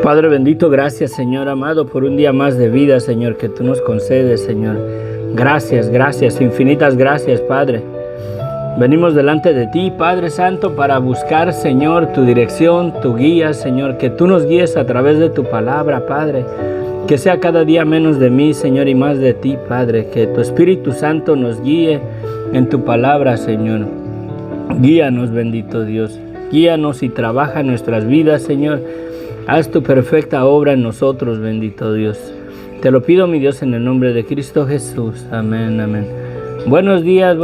Padre bendito, gracias, Señor amado, por un día más de vida, Señor, que tú nos concedes, Señor. Gracias, gracias, infinitas gracias, Padre. Venimos delante de ti, Padre Santo, para buscar, Señor, tu dirección, tu guía, Señor, que tú nos guíes a través de tu palabra, Padre. Que sea cada día menos de mí, Señor, y más de ti, Padre. Que tu Espíritu Santo nos guíe en tu palabra, Señor. Guíanos, bendito Dios. Guíanos y trabaja en nuestras vidas, Señor. Haz tu perfecta obra en nosotros, bendito Dios. Te lo pido, mi Dios, en el nombre de Cristo Jesús. Amén, amén. Buenos días,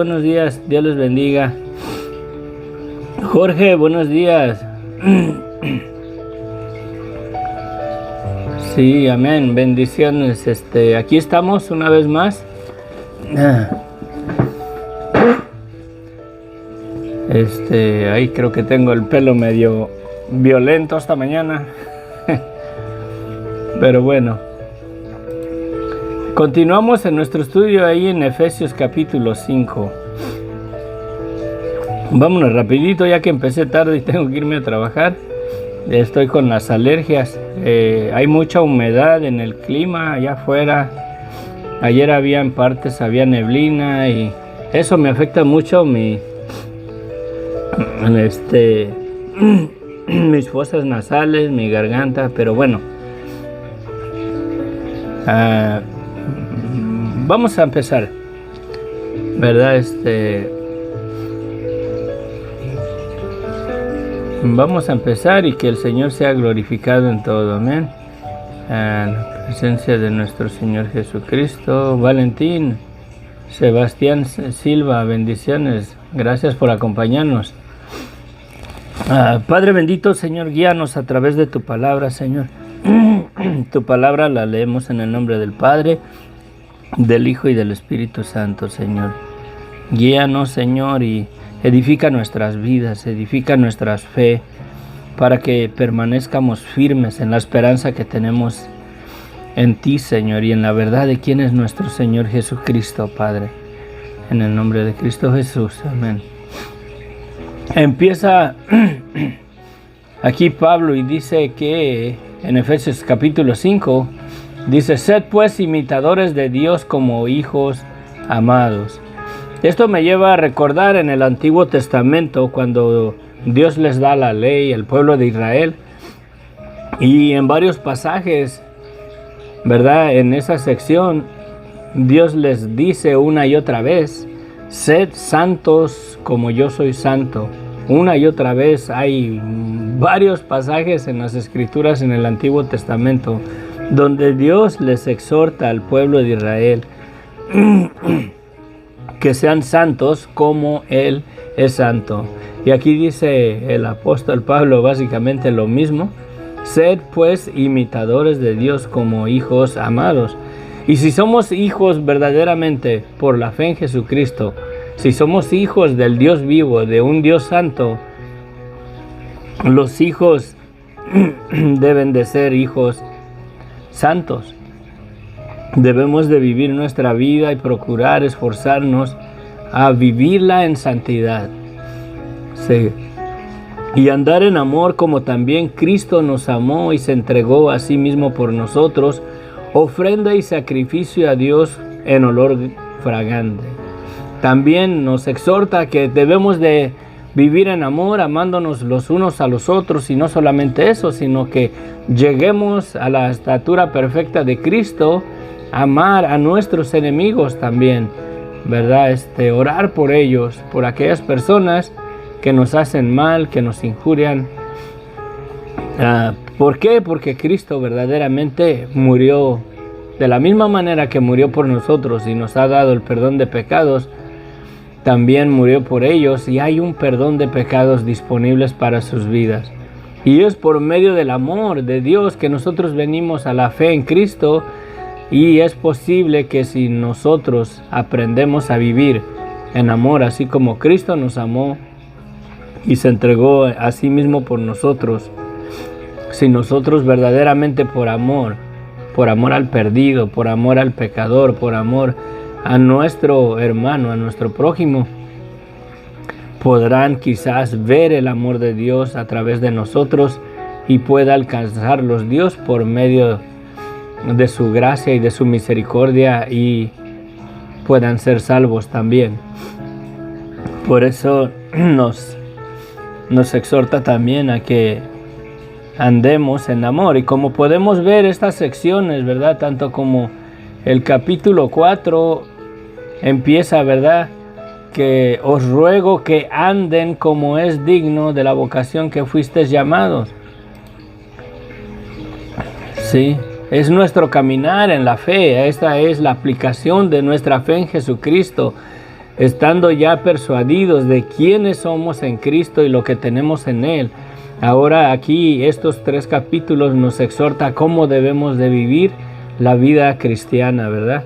Dios les bendiga. Jorge, buenos días. Sí, amén, bendiciones. Aquí estamos una vez más. Ahí creo que tengo el pelo medio violento esta mañana. Pero bueno. Continuamos en nuestro estudio ahí en Efesios capítulo 5. Vámonos rapidito, ya que empecé tarde y tengo que irme a trabajar. Estoy con las alergias. Hay mucha humedad en el clima allá afuera. Ayer había neblina y eso me afecta mucho mis fosas nasales, mi garganta, pero bueno. Vamos a empezar, ¿verdad? Vamos a empezar y que el Señor sea glorificado en todo, amén. En la presencia de nuestro Señor Jesucristo. Valentín, Sebastián Silva, bendiciones. Gracias por acompañarnos. Padre bendito, Señor, guíanos a través de tu palabra, Señor. Tu palabra la leemos en el nombre del Padre, del Hijo y del Espíritu Santo, Señor. Guíanos, Señor, y edifica nuestras vidas, edifica nuestra fe, para que permanezcamos firmes en la esperanza que tenemos en ti, Señor, y en la verdad de quién es nuestro Señor Jesucristo, Padre. En el nombre de Cristo Jesús, amén. Empieza aquí Pablo y dice que en Efesios capítulo 5, dice: sed pues imitadores de Dios como hijos amados. Esto me lleva a recordar en el Antiguo Testamento cuando Dios les da la ley al pueblo de Israel, y en varios pasajes, ¿verdad? En esa sección Dios les dice una y otra vez: sed santos como yo soy santo. Una y otra vez hay varios pasajes en las Escrituras en el Antiguo Testamento donde Dios les exhorta al pueblo de Israel que sean santos como Él es santo. Y aquí dice el apóstol Pablo básicamente lo mismo: sed pues imitadores de Dios como hijos amados. Y si somos hijos verdaderamente por la fe en Jesucristo, si somos hijos del Dios vivo, de un Dios santo, los hijos deben de ser hijos santos. Debemos de vivir nuestra vida y procurar esforzarnos a vivirla en santidad. Sí. Y andar en amor como también Cristo nos amó y se entregó a sí mismo por nosotros, ofrenda y sacrificio a Dios en olor fragante. También nos exhorta que debemos de vivir en amor, amándonos los unos a los otros, y no solamente eso, sino que lleguemos a la estatura perfecta de Cristo, amar a nuestros enemigos también, ¿verdad? Orar por ellos, por aquellas personas que nos hacen mal, que nos injurian. ¿Por qué? Porque Cristo verdaderamente murió de la misma manera que murió por nosotros y nos ha dado el perdón de pecados. También murió por ellos y hay un perdón de pecados disponibles para sus vidas. Y es por medio del amor de Dios que nosotros venimos a la fe en Cristo, y es posible que si nosotros aprendemos a vivir en amor, así como Cristo nos amó y se entregó a sí mismo por nosotros, si nosotros verdaderamente por amor al perdido, por amor al pecador, por amor a nuestro hermano, a nuestro prójimo, podrán quizás ver el amor de Dios a través de nosotros y pueda alcanzarlos Dios por medio de su gracia y de su misericordia, y puedan ser salvos también. Por eso nos exhorta también a que andemos en amor. Y como podemos ver estas secciones, ¿verdad? Tanto como el capítulo 4 empieza, ¿verdad? Que os ruego que anden como es digno de la vocación que fuisteis llamados. Sí, es nuestro caminar en la fe. Esta es la aplicación de nuestra fe en Jesucristo, estando ya persuadidos de quiénes somos en Cristo y lo que tenemos en Él. Ahora aquí estos 3 capítulos nos exhorta cómo debemos de vivir la vida cristiana, ¿verdad?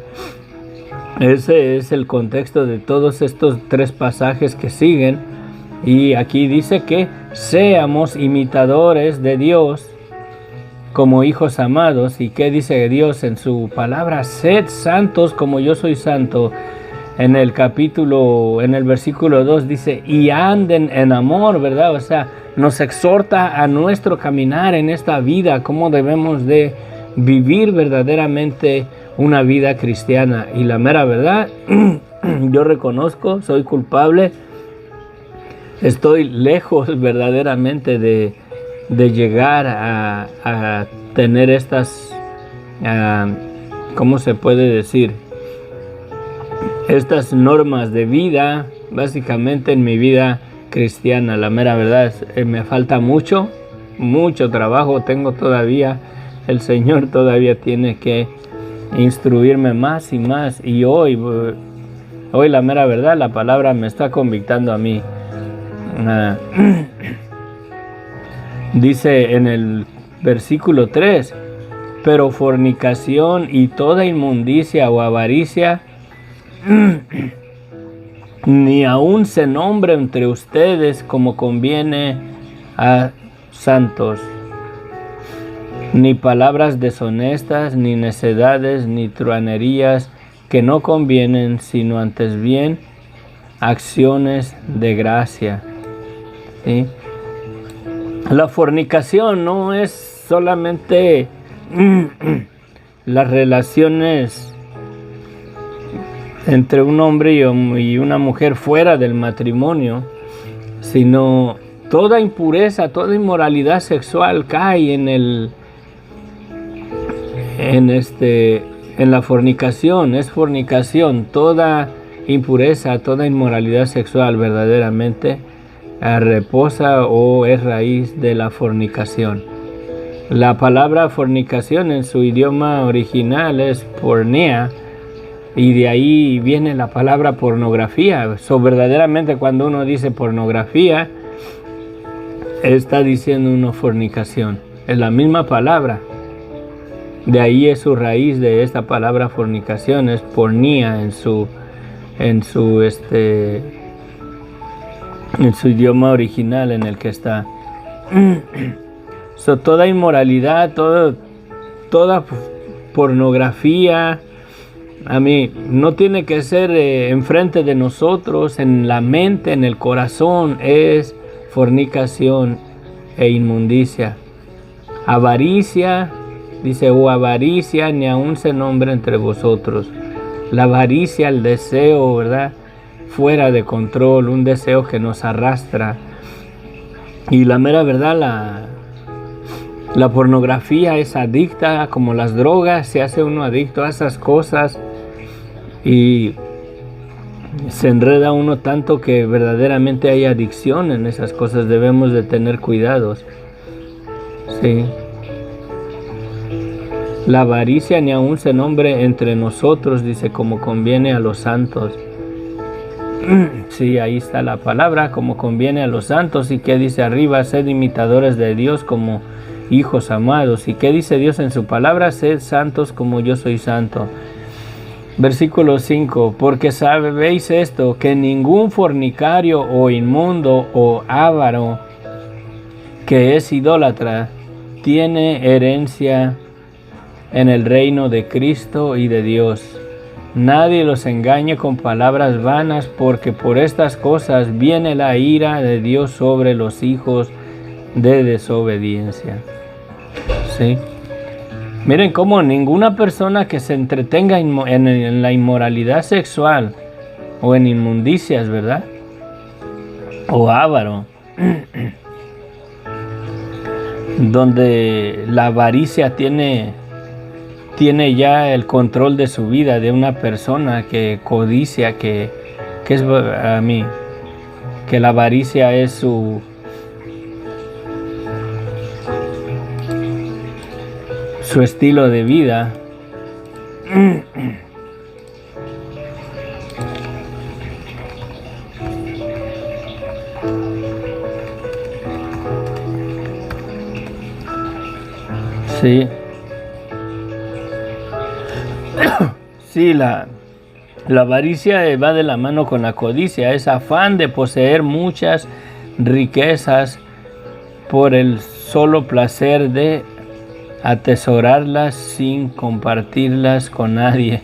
Ese es el contexto de todos estos 3 pasajes que siguen. Y aquí dice que seamos imitadores de Dios como hijos amados. ¿Y qué dice Dios en su palabra? Sed santos como yo soy santo. En el versículo 2 dice, y anden en amor, ¿verdad? O sea, nos exhorta a nuestro caminar en esta vida, cómo debemos de vivir verdaderamente una vida cristiana. Y la mera verdad, yo reconozco, soy culpable, estoy lejos verdaderamente de llegar a tener estas, ¿cómo se puede decir? Estas normas de vida, básicamente en mi vida cristiana. La mera verdad, me falta mucho trabajo tengo todavía. El Señor todavía tiene que instruirme más y más. Y hoy la mera verdad, la palabra me está convictando a mí. Dice en el versículo 3, pero fornicación y toda inmundicia o avaricia ni aun se nombre entre ustedes como conviene a santos, ni palabras deshonestas, ni necedades, ni truanerías que no convienen, sino antes bien acciones de gracia. ¿Sí? La fornicación no es solamente las relaciones entre un hombre y una mujer fuera del matrimonio, sino toda impureza, toda inmoralidad sexual cae en la fornicación. Es fornicación, toda impureza, toda inmoralidad sexual verdaderamente reposa o es raíz de la fornicación. La palabra fornicación en su idioma original es pornea, y de ahí viene la palabra pornografía. Verdaderamente cuando uno dice pornografía, está diciendo uno fornicación. Es la misma palabra. De ahí es su raíz de esta palabra fornicación, es pornía en su idioma original en el que está. Toda inmoralidad, toda pornografía, a mí no tiene que ser enfrente de nosotros, en la mente, en el corazón, es fornicación e inmundicia. Avaricia, dice, avaricia ni aun se nombre entre vosotros. La avaricia, el deseo, ¿verdad? Fuera de control, un deseo que nos arrastra. Y la mera verdad, la pornografía es adicta, como las drogas, se hace uno adicto a esas cosas y se enreda uno tanto que verdaderamente hay adicción en esas cosas. Debemos de tener cuidados. Sí. La avaricia ni aun se nombre entre nosotros, dice, como conviene a los santos. Sí, ahí está la palabra, como conviene a los santos. ¿Y qué dice arriba? Sed imitadores de Dios como hijos amados. ¿Y qué dice Dios en su palabra? Sed santos como yo soy santo. Versículo 5, porque sabéis esto, que ningún fornicario o inmundo o avaro que es idólatra tiene herencia en el reino de Cristo y de Dios. Nadie los engañe con palabras vanas, porque por estas cosas viene la ira de Dios sobre los hijos de desobediencia. Sí. Miren cómo ninguna persona que se entretenga en la inmoralidad sexual o en inmundicias, ¿verdad? O avaro, donde la avaricia tiene ya el control de su vida, de una persona que codicia, que es a mí, que la avaricia es su estilo de vida. Sí. Sí, la avaricia va de la mano con la codicia, es afán de poseer muchas riquezas por el solo placer de atesorarlas sin compartirlas con nadie.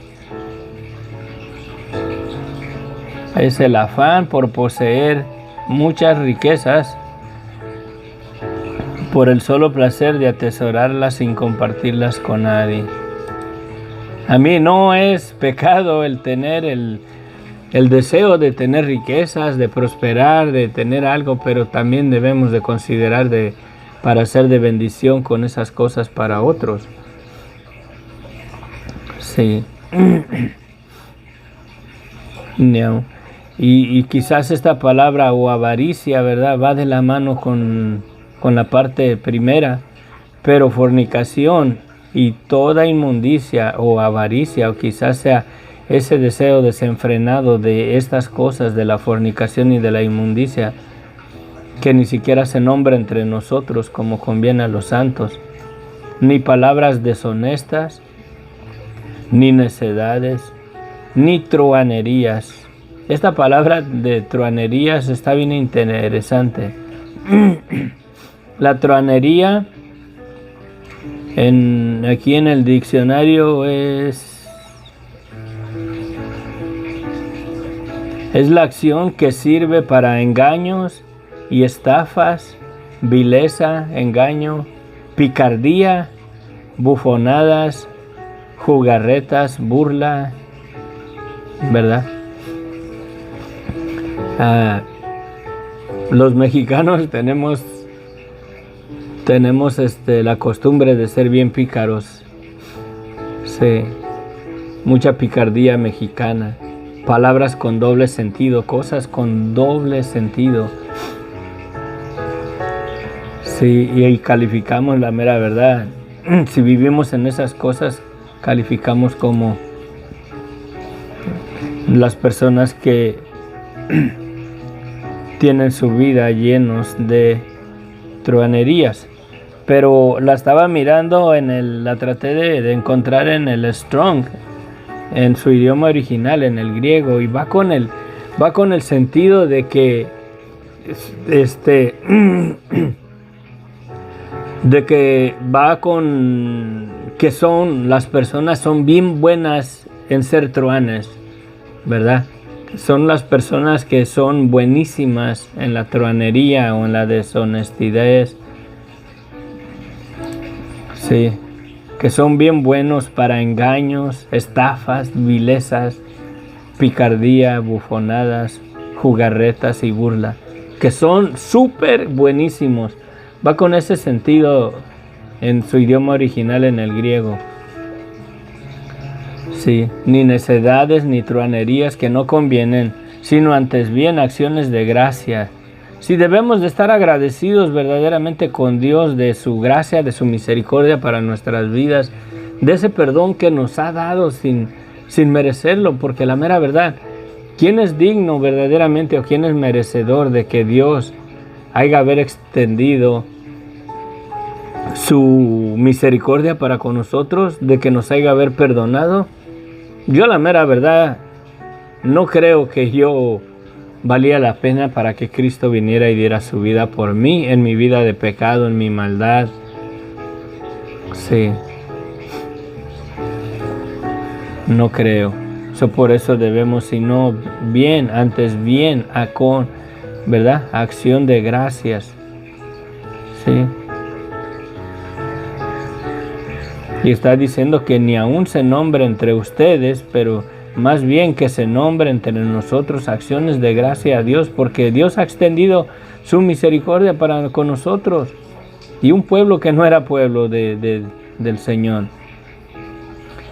Es el afán por poseer muchas riquezas por el solo placer de atesorarlas sin compartirlas con nadie. A mí no es pecado el tener el deseo de tener riquezas, de prosperar, de tener algo, pero también debemos de considerar para ser de bendición con esas cosas para otros. Sí. No. Y quizás esta palabra o avaricia, ¿verdad?, va de la mano con la parte primera, pero fornicación y toda inmundicia o avaricia, o quizás sea ese deseo desenfrenado de estas cosas, de la fornicación y de la inmundicia, que ni siquiera se nombra entre nosotros como conviene a los santos, ni palabras deshonestas, ni necedades, ni truhanerías. Esta palabra de truhanerías está bien interesante. La truhanería aquí en el diccionario es la acción que sirve para engaños y estafas, vileza, engaño, picardía, bufonadas, jugarretas, burla, ¿verdad? Los mexicanos tenemos la costumbre de ser bien pícaros. Sí, mucha picardía mexicana, palabras con doble sentido, cosas con doble sentido. Sí, y calificamos la mera verdad. Si vivimos en esas cosas, calificamos como las personas que tienen su vida llenos de truhanerías. Pero la estaba mirando la traté de encontrar en el Strong, en su idioma original, en el griego, y va con el sentido de que que las personas son bien buenas en ser truanes, ¿verdad? Son las personas que son buenísimas en la truanería o en la deshonestidad. Sí, que son bien buenos para engaños, estafas, vilezas, picardía, bufonadas, jugarretas y burla, que son súper buenísimos. Va con ese sentido en su idioma original, en el griego. Sí, ni necedades ni truhanerías que no convienen, sino antes bien acciones de gracia. Sí, debemos de estar agradecidos verdaderamente con Dios de su gracia, de su misericordia para nuestras vidas, de ese perdón que nos ha dado sin merecerlo, porque la mera verdad, ¿quién es digno verdaderamente o quién es merecedor de que Dios haya haber extendido su misericordia para con nosotros, de que nos haya haber perdonado? Yo la mera verdad no creo que yo valía la pena para que Cristo viniera y diera su vida por mí, en mi vida de pecado, en mi maldad. Sí. No creo. Por eso debemos, sino bien, antes bien, con, ¿verdad?, acción de gracias. Sí. Y está diciendo que ni aún se nombre entre ustedes, pero más bien que se nombre entre nosotros acciones de gracia a Dios, porque Dios ha extendido su misericordia para con nosotros. Y un pueblo que no era pueblo del Señor.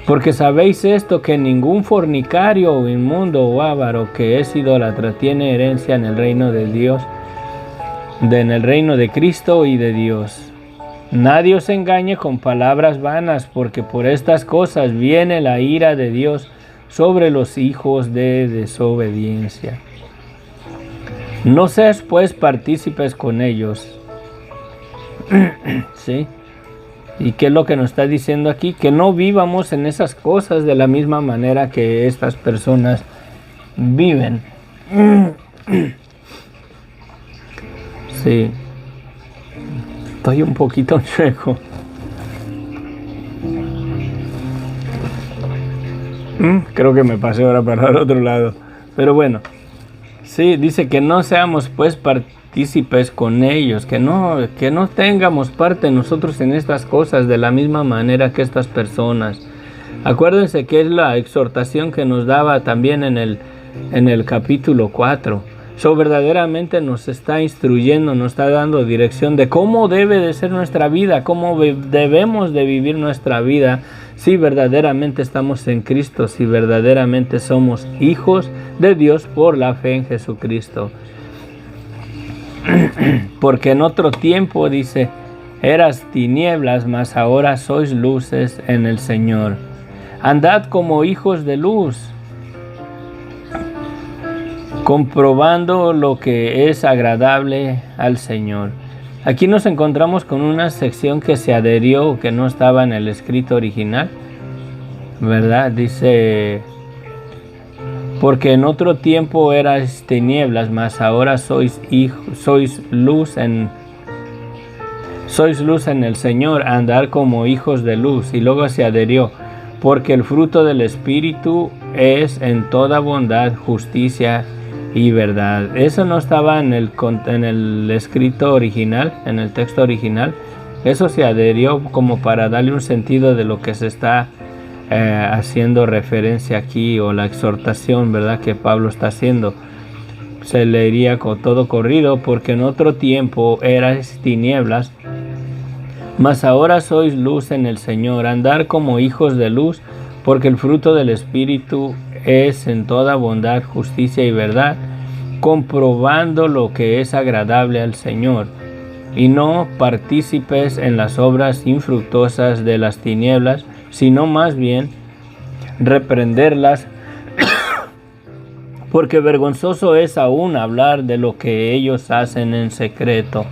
Porque sabéis esto, que ningún fornicario o inmundo o avaro que es idólatra tiene herencia en el reino de Dios, en el reino de Cristo y de Dios. Nadie os engañe con palabras vanas, porque por estas cosas viene la ira de Dios sobre los hijos de desobediencia. No seas pues partícipes con ellos. ¿Sí? ¿Y qué es lo que nos está diciendo aquí? Que no vivamos en esas cosas de la misma manera que estas personas viven. Sí. Estoy un poquito chueco. Creo que me pasé ahora para el otro lado. Pero bueno. Sí, dice que no seamos pues partícipes con ellos, que no tengamos parte nosotros en estas cosas de la misma manera que estas personas. Acuérdense que es la exhortación que nos daba también en el capítulo 4. Eso verdaderamente nos está instruyendo, nos está dando dirección de cómo debe de ser nuestra vida, cómo debemos de vivir nuestra vida si verdaderamente estamos en Cristo, si verdaderamente somos hijos de Dios por la fe en Jesucristo. Porque en otro tiempo, dice, eras tinieblas, mas ahora sois luces en el Señor. Andad como hijos de luz, comprobando lo que es agradable al Señor. Aquí nos encontramos con una sección que se adherió, que no estaba en el escrito original, ¿verdad? Dice, porque en otro tiempo eras tinieblas, mas ahora sois luz en el Señor, andar como hijos de luz. Y luego se adherió, porque el fruto del Espíritu es en toda bondad, justicia y verdad. Eso no estaba en el escrito original, en el texto original. Eso se adherió como para darle un sentido de lo que se está haciendo referencia aquí, o la exhortación, ¿verdad?, que Pablo está haciendo. Se leería con todo corrido, porque en otro tiempo erais tinieblas, mas ahora sois luz en el Señor. Andar como hijos de luz, porque el fruto del Espíritu es en toda bondad, justicia y verdad, comprobando lo que es agradable al Señor, y no partícipes en las obras infructuosas de las tinieblas, sino más bien reprenderlas, porque vergonzoso es aún hablar de lo que ellos hacen en secreto.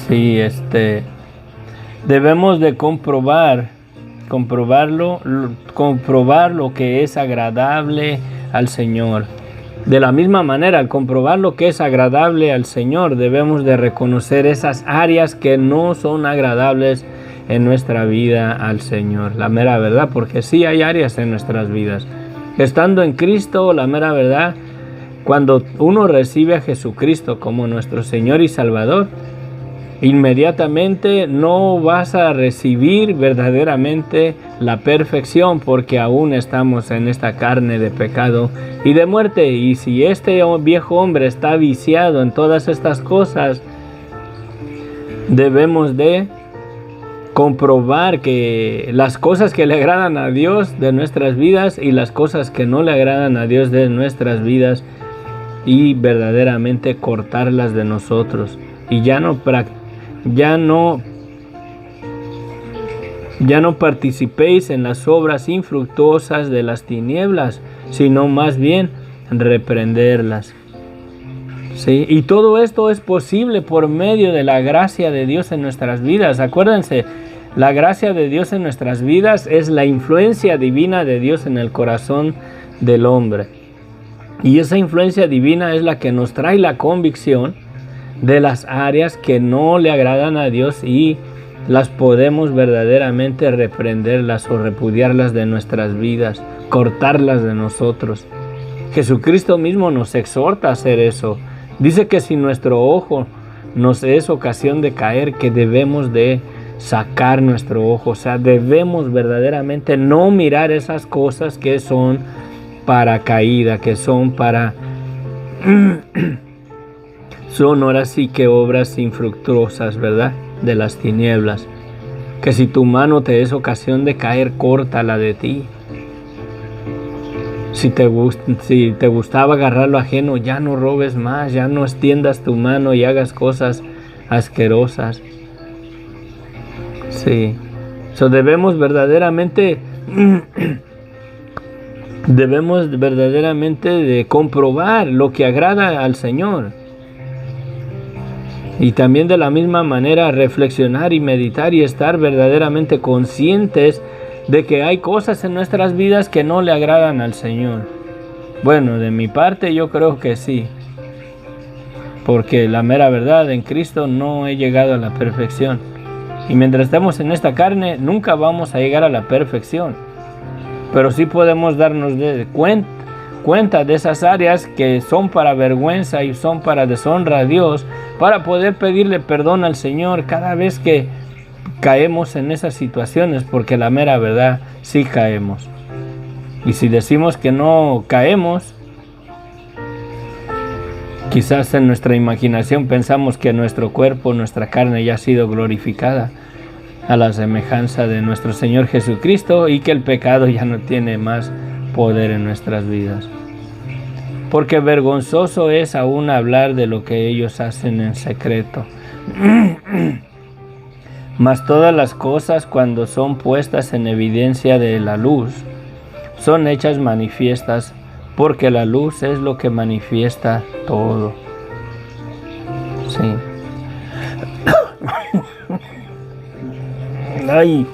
Sí, debemos de comprobar lo que es agradable al Señor. De la misma manera, al comprobar lo que es agradable al Señor, debemos de reconocer esas áreas que no son agradables en nuestra vida al Señor. La mera verdad, porque sí hay áreas en nuestras vidas. Estando en Cristo, la mera verdad, cuando uno recibe a Jesucristo como nuestro Señor y Salvador, inmediatamente no vas a recibir verdaderamente la perfección, porque aún estamos en esta carne de pecado y de muerte. Y si este viejo hombre está viciado en todas estas cosas, debemos de comprobar que las cosas que le agradan a Dios de nuestras vidas y las cosas que no le agradan a Dios de nuestras vidas, y verdaderamente cortarlas de nosotros. Y ya no participéis en las obras infructuosas de las tinieblas, sino más bien reprenderlas. ¿Sí? Y todo esto es posible por medio de la gracia de Dios en nuestras vidas. Acuérdense, la gracia de Dios en nuestras vidas es la influencia divina de Dios en el corazón del hombre. Y esa influencia divina es la que nos trae la convicción de las áreas que no le agradan a Dios, y las podemos verdaderamente reprenderlas o repudiarlas de nuestras vidas, cortarlas de nosotros. Jesucristo mismo nos exhorta a hacer eso. Dice que si nuestro ojo nos es ocasión de caer, que debemos de sacar nuestro ojo. O sea, debemos verdaderamente no mirar esas cosas que son para caída, que son para... son ahora sí que obras infructuosas, ¿verdad? De las tinieblas. Que si tu mano te es ocasión de caer, córtala de ti. Si te gustaba agarrar lo ajeno, ya no robes más, ya no extiendas tu mano y hagas cosas asquerosas. Sí. Debemos verdaderamente de comprobar lo que agrada al Señor. Y también de la misma manera reflexionar y meditar y estar verdaderamente conscientes de que hay cosas en nuestras vidas que no le agradan al Señor. Bueno, de mi parte yo creo que sí. Porque la mera verdad, en Cristo no he llegado a la perfección. Y mientras estemos en esta carne, nunca vamos a llegar a la perfección. Pero sí podemos darnos cuenta de esas áreas que son para vergüenza y son para deshonra a Dios, para poder pedirle perdón al Señor cada vez que caemos en esas situaciones, porque la mera verdad sí caemos. Y si decimos que no caemos, quizás en nuestra imaginación pensamos que nuestro cuerpo, nuestra carne ya ha sido glorificada a la semejanza de nuestro Señor Jesucristo y que el pecado ya no tiene más poder en nuestras vidas. Porque vergonzoso es aún hablar de lo que ellos hacen en secreto. Mas todas las cosas, cuando son puestas en evidencia de la luz, son hechas manifiestas, porque la luz es lo que manifiesta todo. Sí. Ay.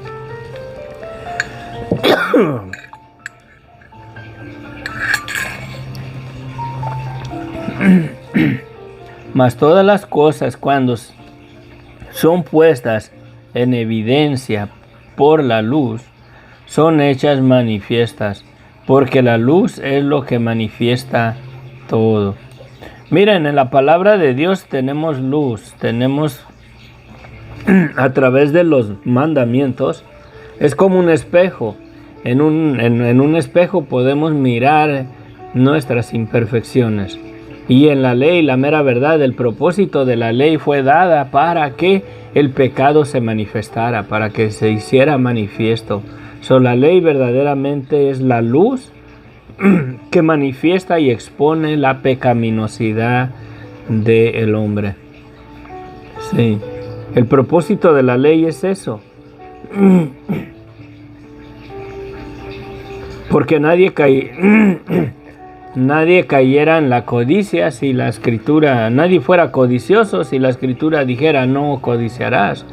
Mas todas las cosas, cuando son puestas en evidencia por la luz, son hechas manifiestas, porque la luz es lo que manifiesta todo. Miren, en la palabra de Dios tenemos luz, tenemos a través de los mandamientos, es como un espejo. En un espejo podemos mirar nuestras imperfecciones. Y en la ley, la mera verdad, el propósito de la ley fue dada para que el pecado se manifestara, para que se hiciera manifiesto. La ley verdaderamente es la luz que manifiesta y expone la pecaminosidad del hombre. Sí, el propósito de la ley es eso. Porque nadie cayera en la codicia si la Escritura, nadie fuera codicioso si la Escritura dijera no codiciarás,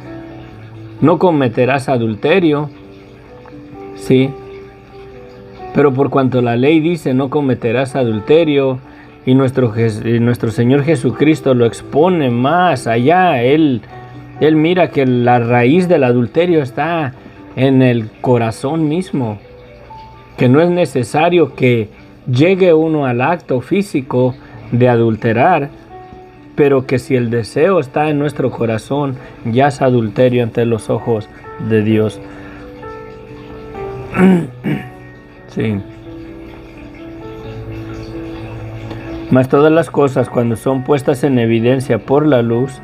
no cometerás adulterio, sí. Pero por cuanto la ley dice no cometerás adulterio y nuestro Señor Jesucristo lo expone más allá, Él mira que la raíz del adulterio está en el corazón mismo, que no es necesario que llegue uno al acto físico de adulterar, pero que si el deseo está en nuestro corazón, ya es adulterio ante los ojos de Dios. Sí. Mas todas las cosas, cuando son puestas en evidencia por la luz,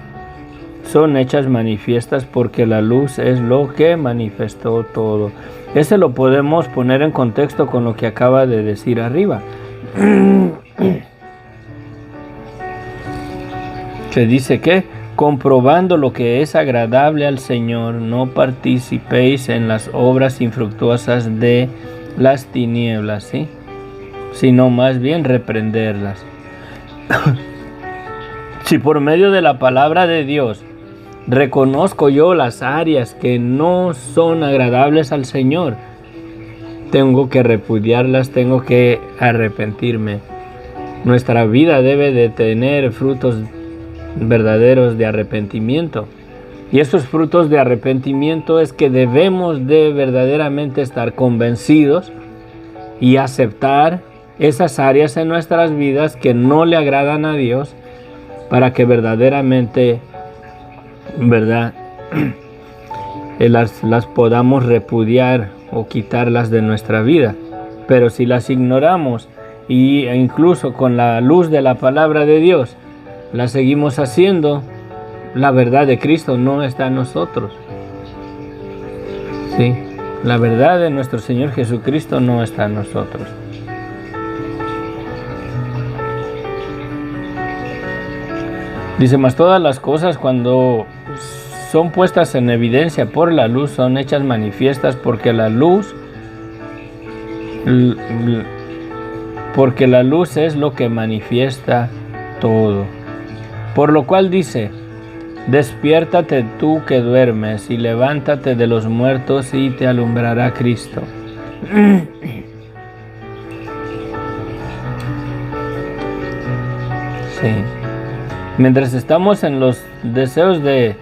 son hechas manifiestas, porque la luz es lo que manifestó todo. Ese lo podemos poner en contexto con lo que acaba de decir arriba. Se dice que, comprobando lo que es agradable al Señor, no participéis en las obras infructuosas de las tinieblas, ¿sí? Sino más bien reprenderlas. Si por medio de la palabra de Dios reconozco yo las áreas que no son agradables al Señor, tengo que repudiarlas, tengo que arrepentirme. Nuestra vida debe de tener frutos verdaderos de arrepentimiento. Y esos frutos de arrepentimiento es que debemos de verdaderamente estar convencidos y aceptar esas áreas en nuestras vidas que no le agradan a Dios, para que verdaderamente, ¿verdad?, las podamos repudiar o quitarlas de nuestra vida. Pero si las ignoramos e incluso con la luz de la palabra de Dios las seguimos haciendo, la verdad de Cristo no está en nosotros. Sí, la verdad de nuestro Señor Jesucristo no está en nosotros. Dice, mas todas las cosas cuando son puestas en evidencia por la luz son hechas manifiestas porque la luz es lo que manifiesta todo. Por lo cual dice, despiértate tú que duermes y levántate de los muertos y te alumbrará Cristo. Sí. Mientras estamos en los deseos de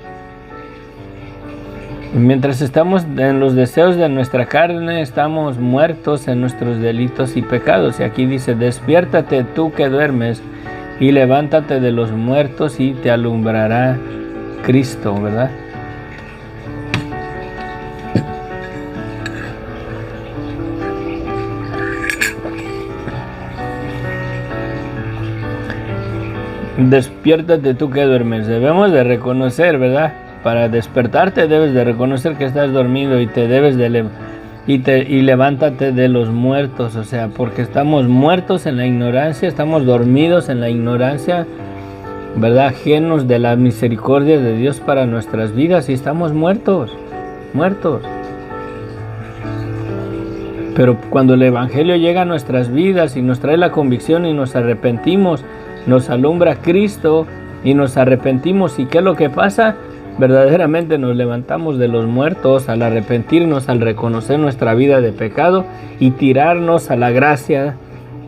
nuestra carne, estamos muertos en nuestros delitos y pecados. Y aquí dice, despiértate tú que duermes y levántate de los muertos y te alumbrará Cristo, ¿verdad? Despiértate tú que duermes. Debemos de reconocer, ¿verdad? Para despertarte debes de reconocer que estás dormido y te debes de levántate de los muertos, o sea, porque estamos muertos en la ignorancia, estamos dormidos en la ignorancia, ¿verdad? Ajenos de la misericordia de Dios para nuestras vidas y estamos muertos. Pero cuando el Evangelio llega a nuestras vidas y nos trae la convicción y nos arrepentimos, nos alumbra Cristo y nos arrepentimos, ¿y qué es lo que pasa? Verdaderamente nos levantamos de los muertos al arrepentirnos, al reconocer nuestra vida de pecado y tirarnos a la gracia,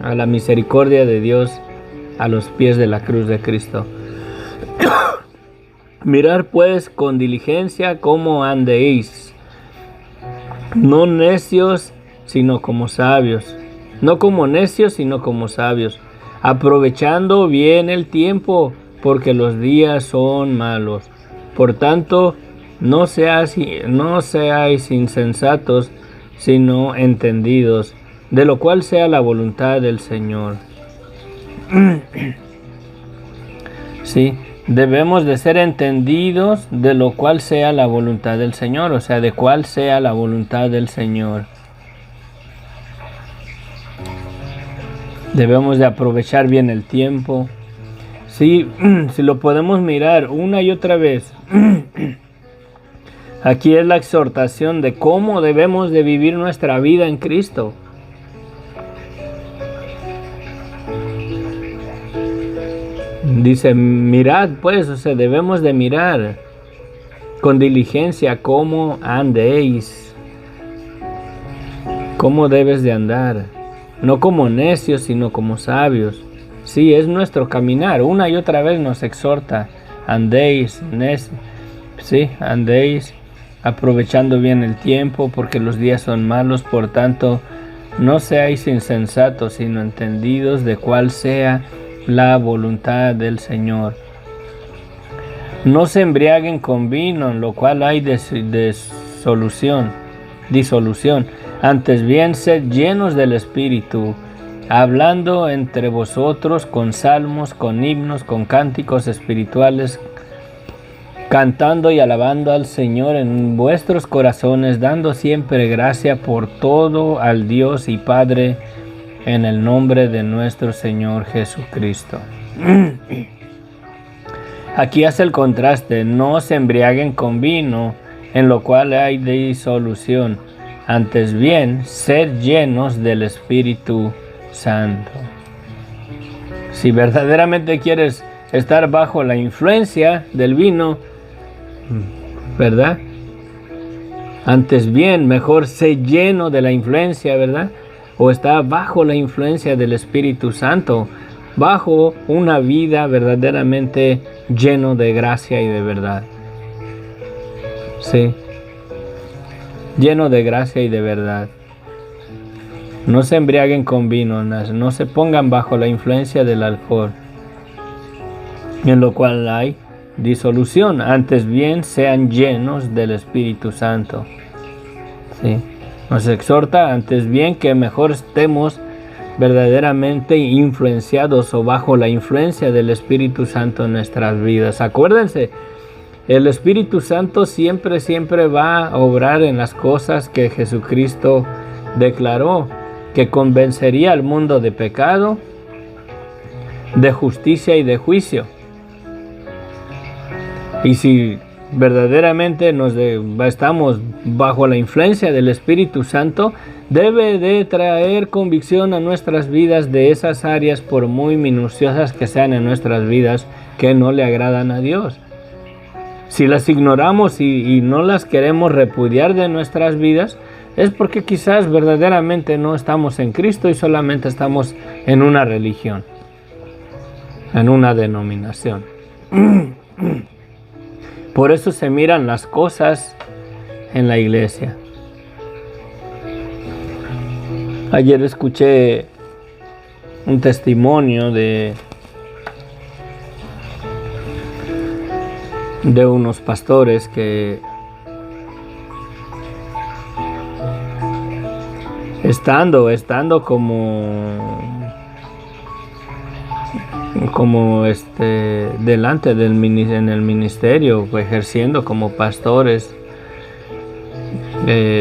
a la misericordia de Dios, a los pies de la cruz de Cristo. Mirar pues con diligencia cómo andéis, no necios, sino como sabios, no como necios, sino como sabios, aprovechando bien el tiempo, porque los días son malos. Por tanto, no seáis insensatos, sino entendidos, de lo cual sea la voluntad del Señor. Sí, debemos de ser entendidos de lo cual sea la voluntad del Señor, o sea, de cuál sea la voluntad del Señor. Debemos de aprovechar bien el tiempo. Sí, si lo podemos mirar una y otra vez, aquí es la exhortación de cómo debemos de vivir nuestra vida en Cristo. Dice, mirad pues, o sea, debemos de mirar con diligencia cómo andéis, cómo debes de andar, no como necios, sino como sabios. Sí, es nuestro caminar. Una y otra vez nos exhorta. Andéis, andéis aprovechando bien el tiempo, porque los días son malos. Por tanto, no seáis insensatos, sino entendidos de cuál sea la voluntad del Señor. No se embriaguen con vino, en lo cual hay disolución. Antes bien, sed llenos del Espíritu, hablando entre vosotros con salmos, con himnos, con cánticos espirituales, cantando y alabando al Señor en vuestros corazones, dando siempre gracia por todo al Dios y Padre, en el nombre de nuestro Señor Jesucristo. Aquí hace el contraste, no se embriaguen con vino, en lo cual hay disolución. Antes bien, sed llenos del Espíritu Santo. Si verdaderamente quieres estar bajo la influencia del vino, ¿verdad? Antes bien, mejor sé lleno de la influencia, ¿verdad? O está bajo la influencia del Espíritu Santo, bajo una vida verdaderamente lleno de gracia y de verdad. Sí, lleno de gracia y de verdad. No se embriaguen con vino, no se pongan bajo la influencia del alcohol, en lo cual hay disolución, antes bien sean llenos del Espíritu Santo. ¿Sí? Nos exhorta antes bien que mejor estemos verdaderamente influenciados o bajo la influencia del Espíritu Santo en nuestras vidas. Acuérdense, el Espíritu Santo siempre va a obrar en las cosas que Jesucristo declaró, que convencería al mundo de pecado, de justicia y de juicio. Y si verdaderamente estamos bajo la influencia del Espíritu Santo, debe de traer convicción a nuestras vidas de esas áreas, por muy minuciosas que sean en nuestras vidas, que no le agradan a Dios. Si las ignoramos y no las queremos repudiar de nuestras vidas, es porque quizás verdaderamente no estamos en Cristo y solamente estamos en una religión, en una denominación. Por eso se miran las cosas en la iglesia. Ayer escuché un testimonio de unos pastores que estando como delante en el ministerio, ejerciendo como pastores,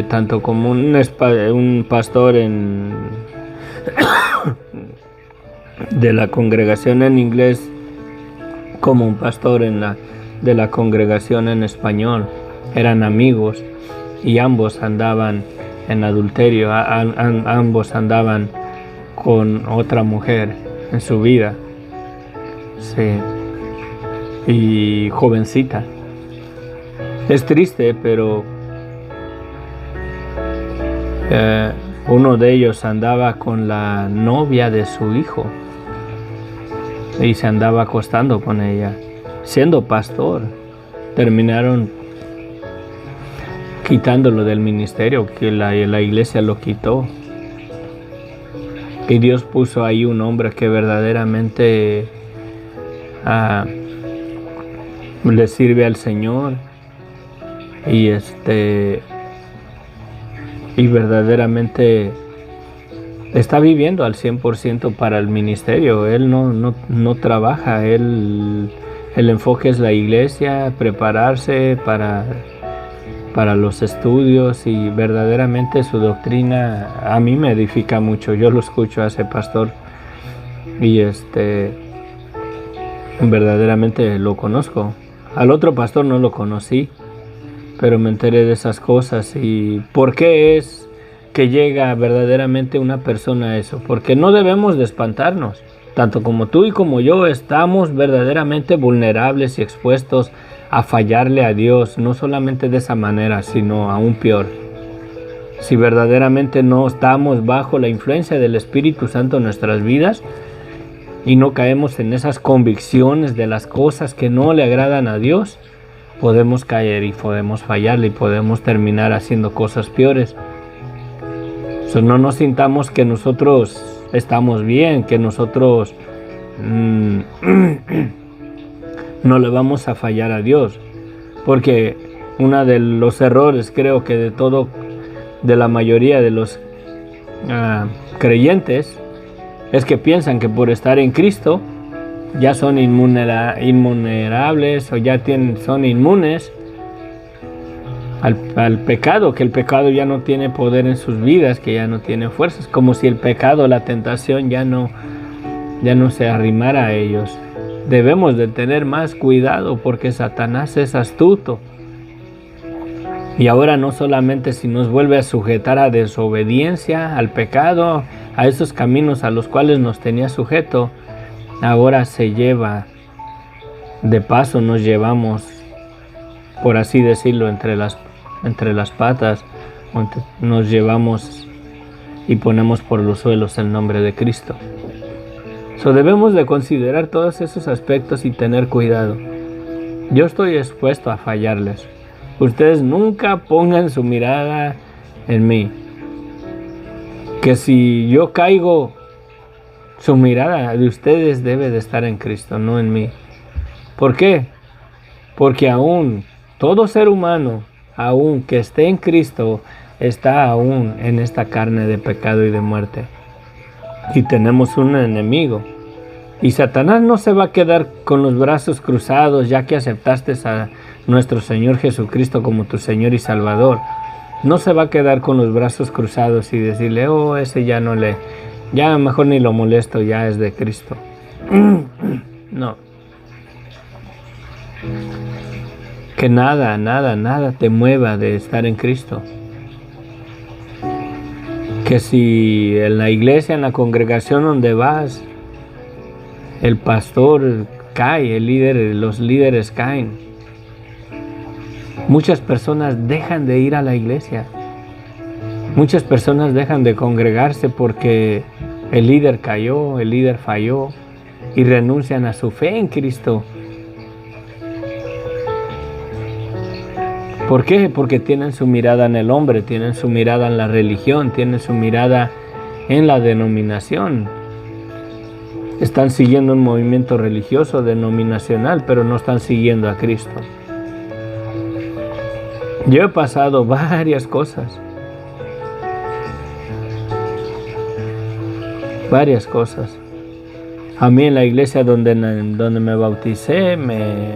tanto como un pastor de la congregación en inglés, como un pastor de la congregación en español, eran amigos y ambos andaban en adulterio, ambos andaban con otra mujer en su vida. Sí. Y jovencita. Es triste, pero uno de ellos andaba con la novia de su hijo y se andaba acostando con ella, siendo pastor. Terminaron quitándolo del ministerio, que la iglesia lo quitó. Y Dios puso ahí un hombre que verdaderamente le sirve al Señor y verdaderamente está viviendo al 100% para el ministerio. Él no trabaja, el enfoque es la iglesia, prepararse para los estudios, y verdaderamente su doctrina a mí me edifica mucho. Yo lo escucho a ese pastor y verdaderamente lo conozco. Al otro pastor no lo conocí, pero me enteré de esas cosas. ¿Y por qué es que llega verdaderamente una persona a eso? Porque no debemos de espantarnos. Tanto como tú y como yo estamos verdaderamente vulnerables y expuestos a fallarle a Dios, no solamente de esa manera, sino aún peor. Si verdaderamente no estamos bajo la influencia del Espíritu Santo en nuestras vidas y no caemos en esas convicciones de las cosas que no le agradan a Dios, podemos caer y podemos fallarle y podemos terminar haciendo cosas peores. No nos sintamos que nosotros estamos bien, que nosotros no le vamos a fallar a Dios, porque uno de los errores, creo que de la mayoría de los creyentes, es que piensan que por estar en Cristo ya son invulnerables o son inmunes al pecado, que el pecado ya no tiene poder en sus vidas, que ya no tiene fuerzas, como si el pecado, la tentación ya no se arrimara a ellos. Debemos de tener más cuidado porque Satanás es astuto. Y ahora no solamente si nos vuelve a sujetar a desobediencia, al pecado, a esos caminos a los cuales nos tenía sujeto, ahora se lleva, de paso nos llevamos, por así decirlo, entre las patas, nos llevamos y ponemos por los suelos el nombre de Cristo. Debemos de considerar todos esos aspectos y tener cuidado. Yo estoy expuesto a fallarles. Ustedes nunca pongan su mirada en mí. Que si yo caigo, su mirada de ustedes debe de estar en Cristo, no en mí. ¿Por qué? porque aún todo ser humano, aún que esté en Cristo, está aún en esta carne de pecado y de muerte. Y tenemos un enemigo. Y Satanás no se va a quedar con los brazos cruzados ya que aceptaste a nuestro Señor Jesucristo como tu Señor y Salvador. No se va a quedar con los brazos cruzados y decirle, oh, ese ya no le, ya mejor ni lo molesto, ya es de Cristo. No. Que nada te mueva de estar en Cristo. Que si en la iglesia, en la congregación donde vas, el pastor cae, los líderes caen, muchas personas dejan de ir a la iglesia. Muchas personas dejan de congregarse porque el líder cayó, el líder falló y renuncian a su fe en Cristo. ¿Por qué? Porque tienen su mirada en el hombre, tienen su mirada en la religión, tienen su mirada en la denominación. Están siguiendo un movimiento religioso denominacional, pero no están siguiendo a Cristo. Yo he pasado varias cosas. Varias cosas. A mí en la iglesia donde me bauticé, me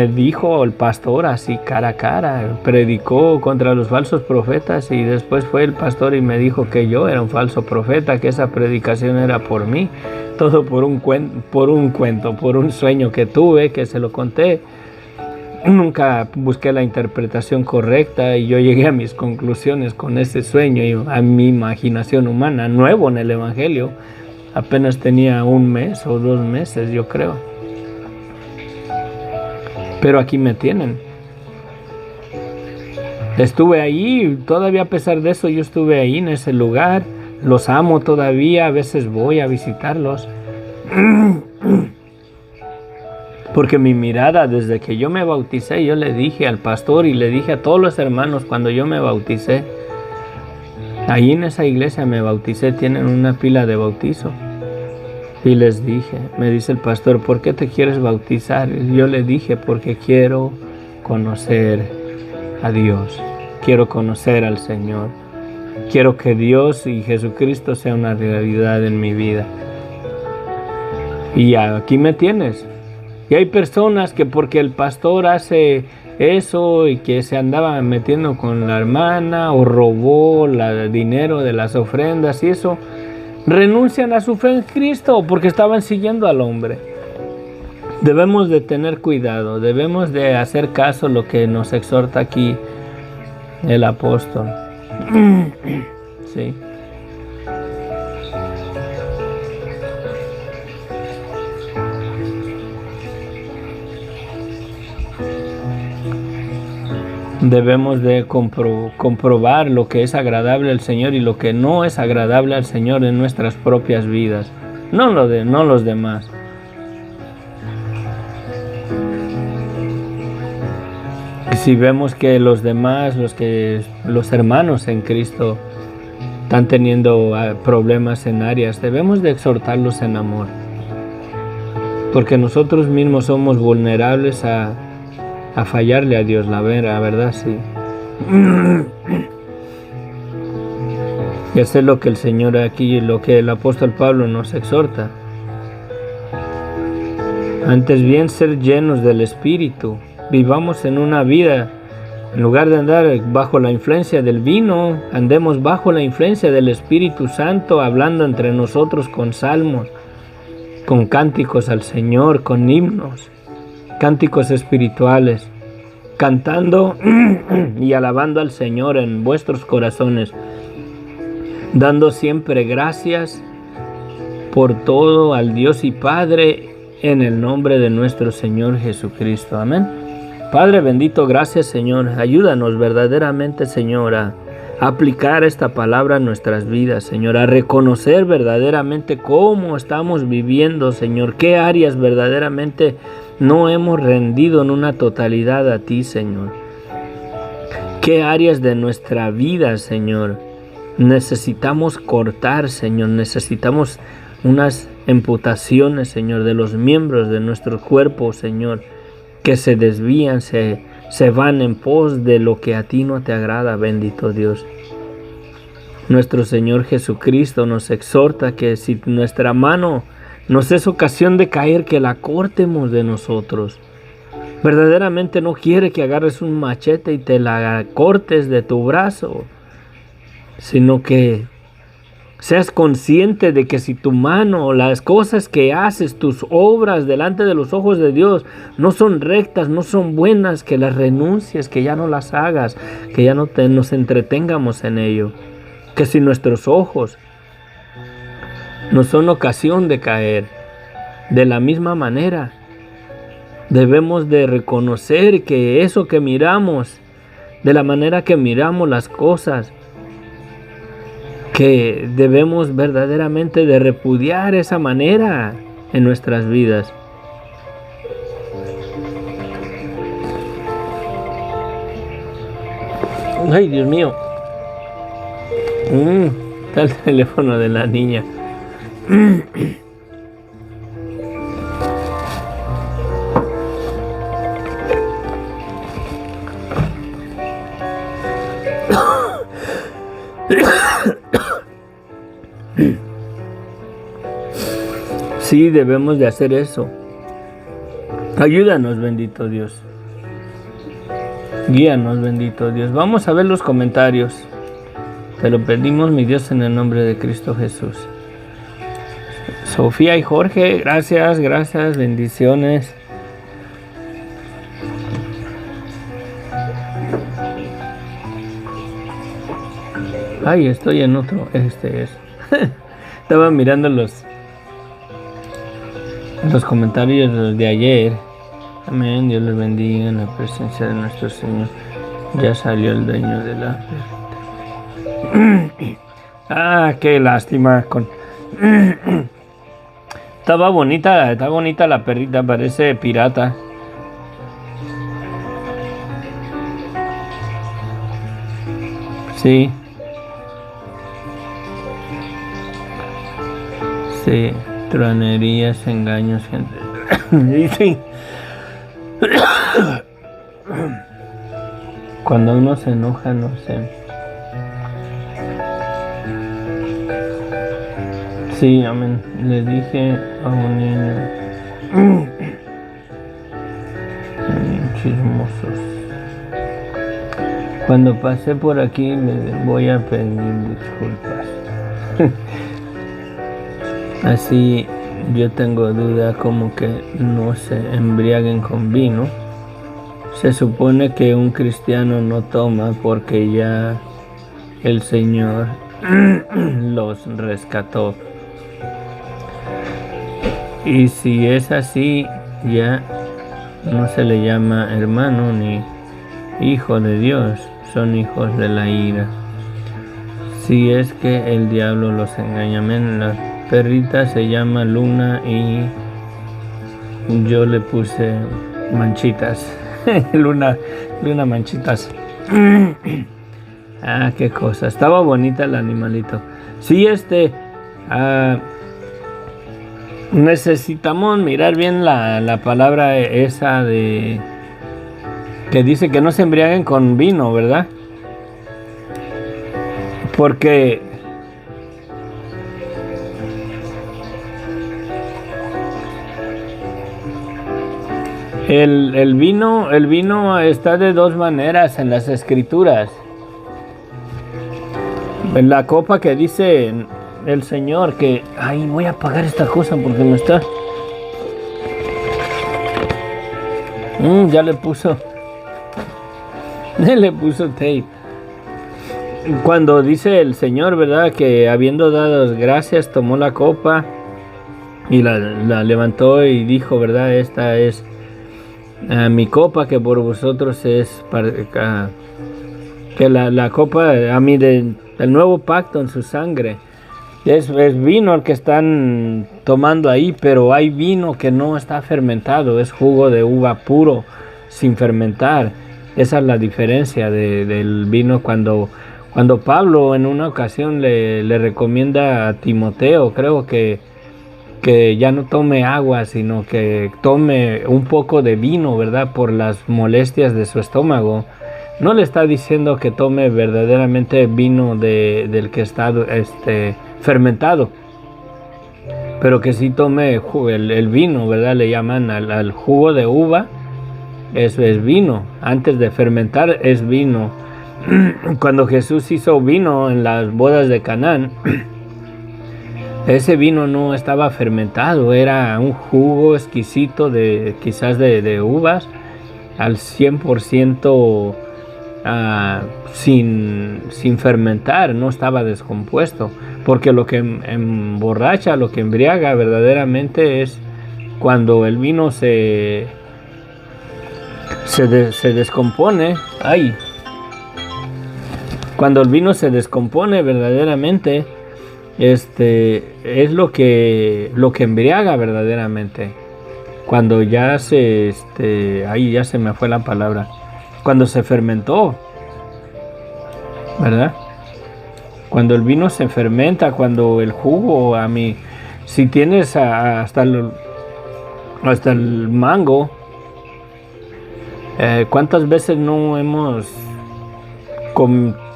dijo el pastor así cara a cara, predicó contra los falsos profetas y después fue el pastor y me dijo que yo era un falso profeta, que esa predicación era por mí, todo por un cuento, por un sueño que tuve, que se lo conté. Nunca busqué la interpretación correcta y yo llegué a mis conclusiones con ese sueño y a mi imaginación humana, nuevo en el Evangelio. Apenas tenía 1 mes o 2 meses, yo creo. Pero aquí me tienen. Estuve ahí, todavía a pesar de eso, yo estuve ahí en ese lugar. Los amo todavía, a veces voy a visitarlos. Porque mi mirada, desde que yo me bauticé, yo le dije al pastor y le dije a todos los hermanos cuando yo me bauticé, ahí en esa iglesia me bauticé, tienen una pila de bautizo. Y les dije, me dice el pastor, ¿por qué te quieres bautizar? Y yo le dije, porque quiero conocer a Dios, quiero conocer al Señor, quiero que Dios y Jesucristo sea una realidad en mi vida. Y aquí me tienes. Y hay personas que porque el pastor hace eso y que se andaba metiendo con la hermana o robó el dinero de las ofrendas y eso, renuncian a su fe en Cristo porque estaban siguiendo al hombre. Debemos de tener cuidado, debemos de hacer caso a lo que nos exhorta aquí el apóstol. Sí. Debemos de comprobar lo que es agradable al Señor y lo que no es agradable al Señor en nuestras propias vidas, no los demás. Si vemos que los demás, los hermanos en Cristo están teniendo problemas en áreas, debemos de exhortarlos en amor, porque nosotros mismos somos vulnerables a fallarle a Dios, la verdad, sí. Y hacer lo que el Señor aquí, lo que el apóstol Pablo nos exhorta. Antes bien, ser llenos del Espíritu. Vivamos en una vida, en lugar de andar bajo la influencia del vino, andemos bajo la influencia del Espíritu Santo, hablando entre nosotros con salmos, con cánticos al Señor, con himnos, cánticos espirituales, cantando y alabando al Señor en vuestros corazones, dando siempre gracias por todo al Dios y Padre en el nombre de nuestro Señor Jesucristo. Amén. Padre bendito, gracias Señor. Ayúdanos verdaderamente, Señor, a aplicar esta palabra en nuestras vidas, Señor, a reconocer verdaderamente cómo estamos viviendo, Señor, qué áreas verdaderamente no hemos rendido en una totalidad a ti, Señor. Qué áreas de nuestra vida, Señor, necesitamos cortar, Señor, necesitamos unas amputaciones, Señor, de los miembros de nuestro cuerpo, Señor, que se desvían, se van en pos de lo que a ti no te agrada, bendito Dios. Nuestro Señor Jesucristo nos exhorta que si nuestra mano nos es ocasión de caer, que la cortemos de nosotros. Verdaderamente no quiere que agarres un machete y te la cortes de tu brazo, sino que seas consciente de que si tu mano, las cosas que haces, tus obras delante de los ojos de Dios no son rectas, no son buenas, que las renuncies, que ya no las hagas, que ya no nos entretengamos en ello. Que si nuestros ojos no son ocasión de caer, de la misma manera debemos de reconocer que eso que miramos, de la manera que miramos las cosas, que debemos verdaderamente de repudiar esa manera en nuestras vidas. Ay, Dios mío. Está el teléfono de la niña. Sí, debemos de hacer eso. Ayúdanos, bendito Dios. Guíanos, bendito Dios. Vamos a ver los comentarios. Te lo pedimos, mi Dios, en el nombre de Cristo Jesús. Sofía y Jorge, gracias, bendiciones. Ay, estoy en otro, este es. Estaba mirando los comentarios de ayer. Amén, Dios les bendiga en la presencia de nuestro Señor. Ya salió el dueño de la... qué lástima. Está bonita la perrita, parece pirata. Sí. Sí, tronerías, engaños, gente. Sí. Cuando uno se enoja, no sé. Sí, amén. Le dije a un niño. Chismosos. Cuando pase por aquí, le voy a pedir disculpas. Así yo tengo duda como que no se embriaguen con vino. Se supone que un cristiano no toma porque ya el Señor los rescató. Y si es así, ya no se le llama hermano ni hijo de Dios, son hijos de la ira. Si es que el diablo los engaña. Amén. La perrita se llama Luna y yo le puse manchitas. Luna manchitas. Qué cosa. Estaba bonita el animalito. Sí, necesitamos mirar bien la palabra esa de que dice que no se embriaguen con vino, ¿verdad? Porque el vino está de dos maneras en las escrituras. En la copa que dice el Señor que, voy a apagar esta cosa porque me está... ya le puso tape. Cuando dice el Señor, ¿verdad? Que habiendo dado gracias, tomó la copa y la levantó y dijo, ¿verdad? Esta es mi copa que por vosotros es que la copa a mí del nuevo pacto en su sangre. Es vino el que están tomando ahí, pero hay vino que no está fermentado, es jugo de uva puro, sin fermentar. Esa es la diferencia del vino. Cuando Pablo en una ocasión le recomienda a Timoteo, creo que que ya no tome agua, sino que tome un poco de vino, ¿verdad? Por las molestias de su estómago. No le está diciendo que tome verdaderamente vino del que está fermentado, pero que sí tome el vino, ¿verdad? Le llaman al jugo de uva, eso es vino. Antes de fermentar es vino. Cuando Jesús hizo vino en las bodas de Canaán, ese vino no estaba fermentado, era un jugo exquisito quizás de uvas al 100%, sin fermentar, no estaba descompuesto, porque lo que emborracha, lo que embriaga verdaderamente es cuando el vino se descompone. Cuando el vino se descompone verdaderamente, es lo que embriaga verdaderamente. Cuando ya ahí ya se me fue la palabra, cuando se fermentó, ¿verdad? Cuando el vino se fermenta, cuando el jugo, si tienes hasta el mango, ¿cuántas veces no hemos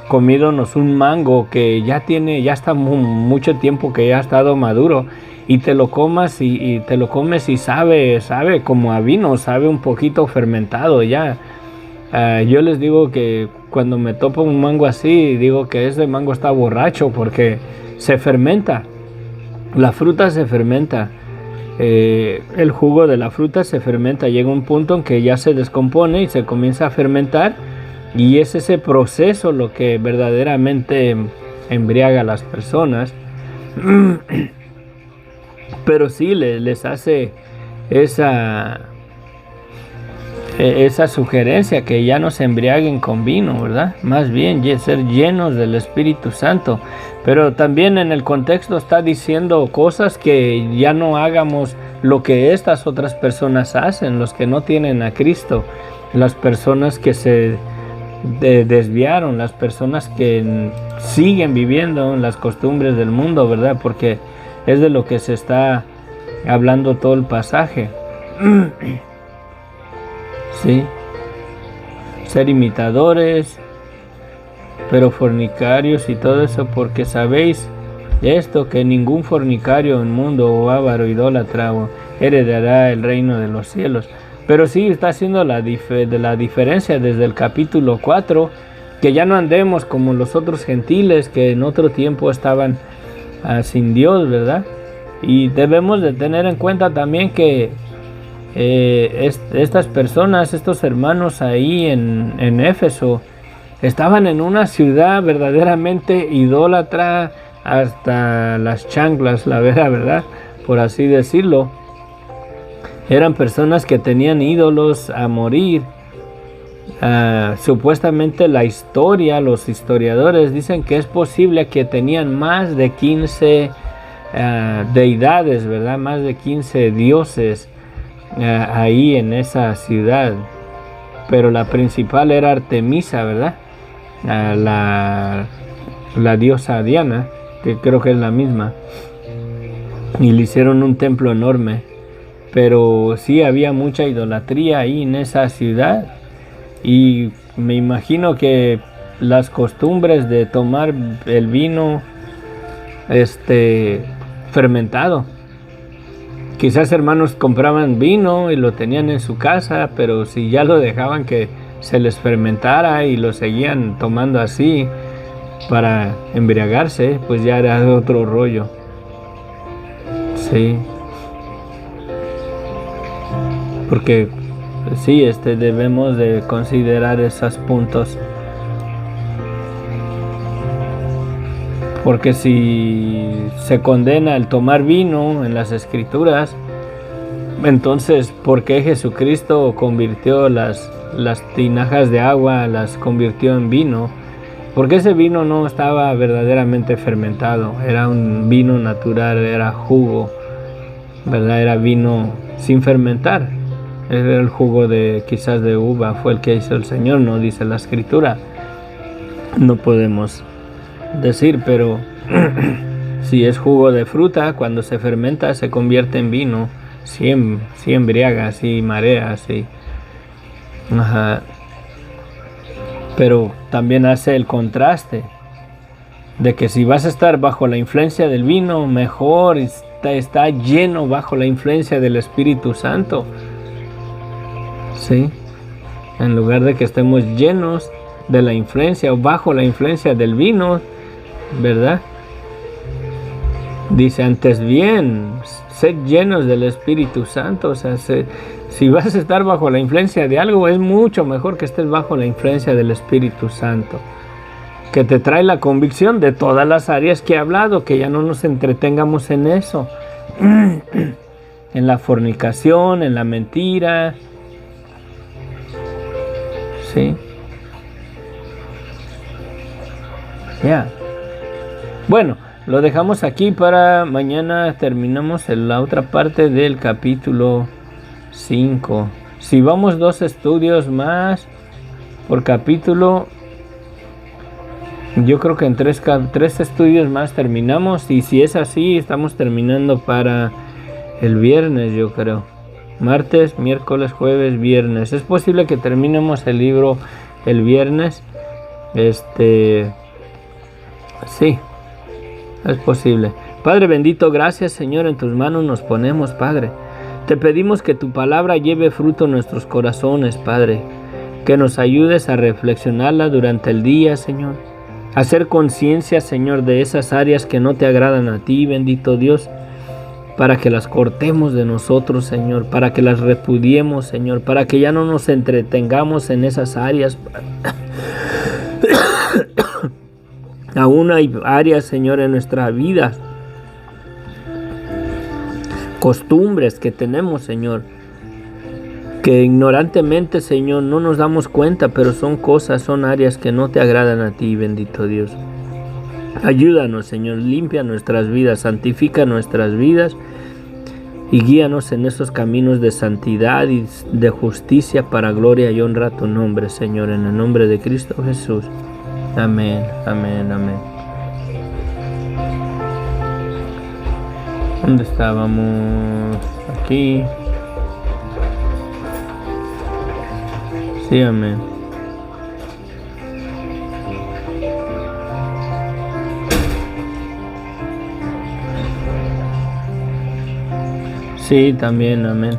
comidonos un mango que ya está mucho tiempo que ya ha estado maduro, y te lo comas y te lo comes y sabe como a vino, sabe un poquito fermentado ya? Yo les digo que cuando me topo un mango así, digo que ese mango está borracho porque se fermenta, la fruta se fermenta, el jugo de la fruta se fermenta, llega un punto en que ya se descompone y se comienza a fermentar, y es ese proceso lo que verdaderamente embriaga a las personas. Pero sí les hace esa sugerencia que ya no se embriaguen con vino, ¿verdad? Más bien ser llenos del Espíritu Santo. Pero también en el contexto está diciendo cosas que ya no hagamos lo que estas otras personas hacen, los que no tienen a Cristo, las personas que se desviaron, las personas que siguen viviendo en las costumbres del mundo, ¿verdad? Porque es de lo que se está hablando todo el pasaje. Sí, ser imitadores, pero fornicarios y todo eso, porque sabéis esto, que ningún fornicario, inmundo o avaro, idólatra heredará el reino de los cielos. Pero sí está haciendo la diferencia desde el capítulo 4, que ya no andemos como los otros gentiles que en otro tiempo estaban sin Dios, ¿verdad? Y debemos de tener en cuenta también que estas personas, estos hermanos ahí en Éfeso, estaban en una ciudad verdaderamente idólatra hasta las chanclas, la verdad, por así decirlo. Eran personas que tenían ídolos a morir. Supuestamente la historia, los historiadores dicen que es posible que tenían más de 15 deidades, ¿verdad? Más de 15 dioses ahí en esa ciudad. Pero la principal era Artemisa, ¿verdad? La diosa Diana, que creo que es la misma. Y le hicieron un templo enorme. Pero sí había mucha idolatría ahí en esa ciudad, y me imagino que las costumbres de tomar el vino fermentado, quizás hermanos compraban vino y lo tenían en su casa, pero si ya lo dejaban que se les fermentara y lo seguían tomando así para embriagarse, pues ya era otro rollo. Sí. Porque sí, debemos de considerar esos puntos. Porque si se condena el tomar vino en las Escrituras, entonces ¿por qué Jesucristo convirtió las tinajas de agua, las convirtió en vino? Porque ese vino no estaba verdaderamente fermentado, era un vino natural, era jugo, ¿verdad? Era vino sin fermentar. Era el jugo quizás de uva, fue el que hizo el Señor, no dice la Escritura. No podemos decir, pero Si es jugo de fruta, cuando se fermenta se convierte en vino. Sí, embriaga, sí marea, sí. Ajá. Pero también hace el contraste de que si vas a estar bajo la influencia del vino, mejor está lleno bajo la influencia del Espíritu Santo. Sí. En lugar de que estemos llenos de la influencia o bajo la influencia del vino, ¿verdad? Dice antes bien, sed llenos del Espíritu Santo. O sea, si vas a estar bajo la influencia de algo, es mucho mejor que estés bajo la influencia del Espíritu Santo, que te trae la convicción de todas las áreas que he hablado, que ya no nos entretengamos en eso, en la fornicación, en la mentira, ¿sí? Ya. Bueno, lo dejamos aquí para mañana. Terminamos en la otra parte del capítulo 5. Si vamos 2 estudios más por capítulo, yo creo que en 3 estudios más terminamos. Y si es así, estamos terminando para el viernes, yo creo. Martes, miércoles, jueves, viernes. Es posible que terminemos el libro el viernes. Sí, es posible. Padre bendito, gracias Señor, en tus manos nos ponemos, Padre. Te pedimos que tu palabra lleve fruto en nuestros corazones, Padre. Que nos ayudes a reflexionarla durante el día, Señor. A hacer conciencia, Señor, de esas áreas que no te agradan a ti, bendito Dios. Para que las cortemos de nosotros, Señor. Para que las repudiemos, Señor. Para que ya no nos entretengamos en esas áreas. Aún hay áreas, Señor, en nuestra vida, costumbres que tenemos, Señor, que ignorantemente, Señor, no nos damos cuenta, pero son cosas, son áreas que no te agradan a ti, bendito Dios. Ayúdanos, Señor, limpia nuestras vidas, santifica nuestras vidas y guíanos en esos caminos de santidad y de justicia para gloria y honra a tu nombre, Señor, en el nombre de Cristo Jesús. Amén, amén, amén. ¿Dónde estábamos? Aquí. Sí, amén. Sí, también, amén.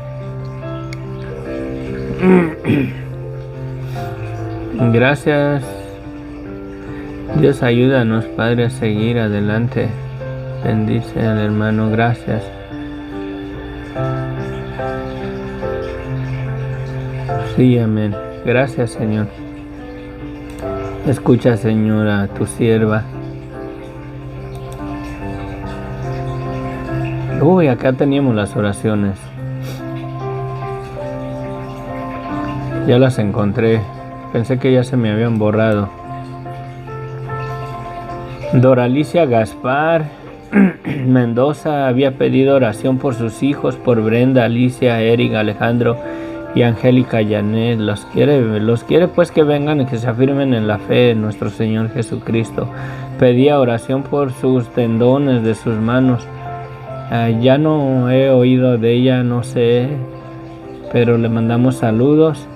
Gracias. Dios, ayúdanos, Padre, a seguir adelante. Bendice al hermano, gracias. Sí, amén. Gracias, Señor. Escucha, Señor, a tu sierva. Uy, acá teníamos las oraciones. Ya las encontré. Pensé que ya se me habían borrado. Doralicia Gaspar Mendoza había pedido oración por sus hijos, por Brenda, Alicia, Eric, Alejandro y Angélica Janet. Los quiere pues que vengan y que se afirmen en la fe en nuestro Señor Jesucristo. Pedía oración por sus tendones de sus manos. Ya no he oído de ella, no sé, pero le mandamos saludos.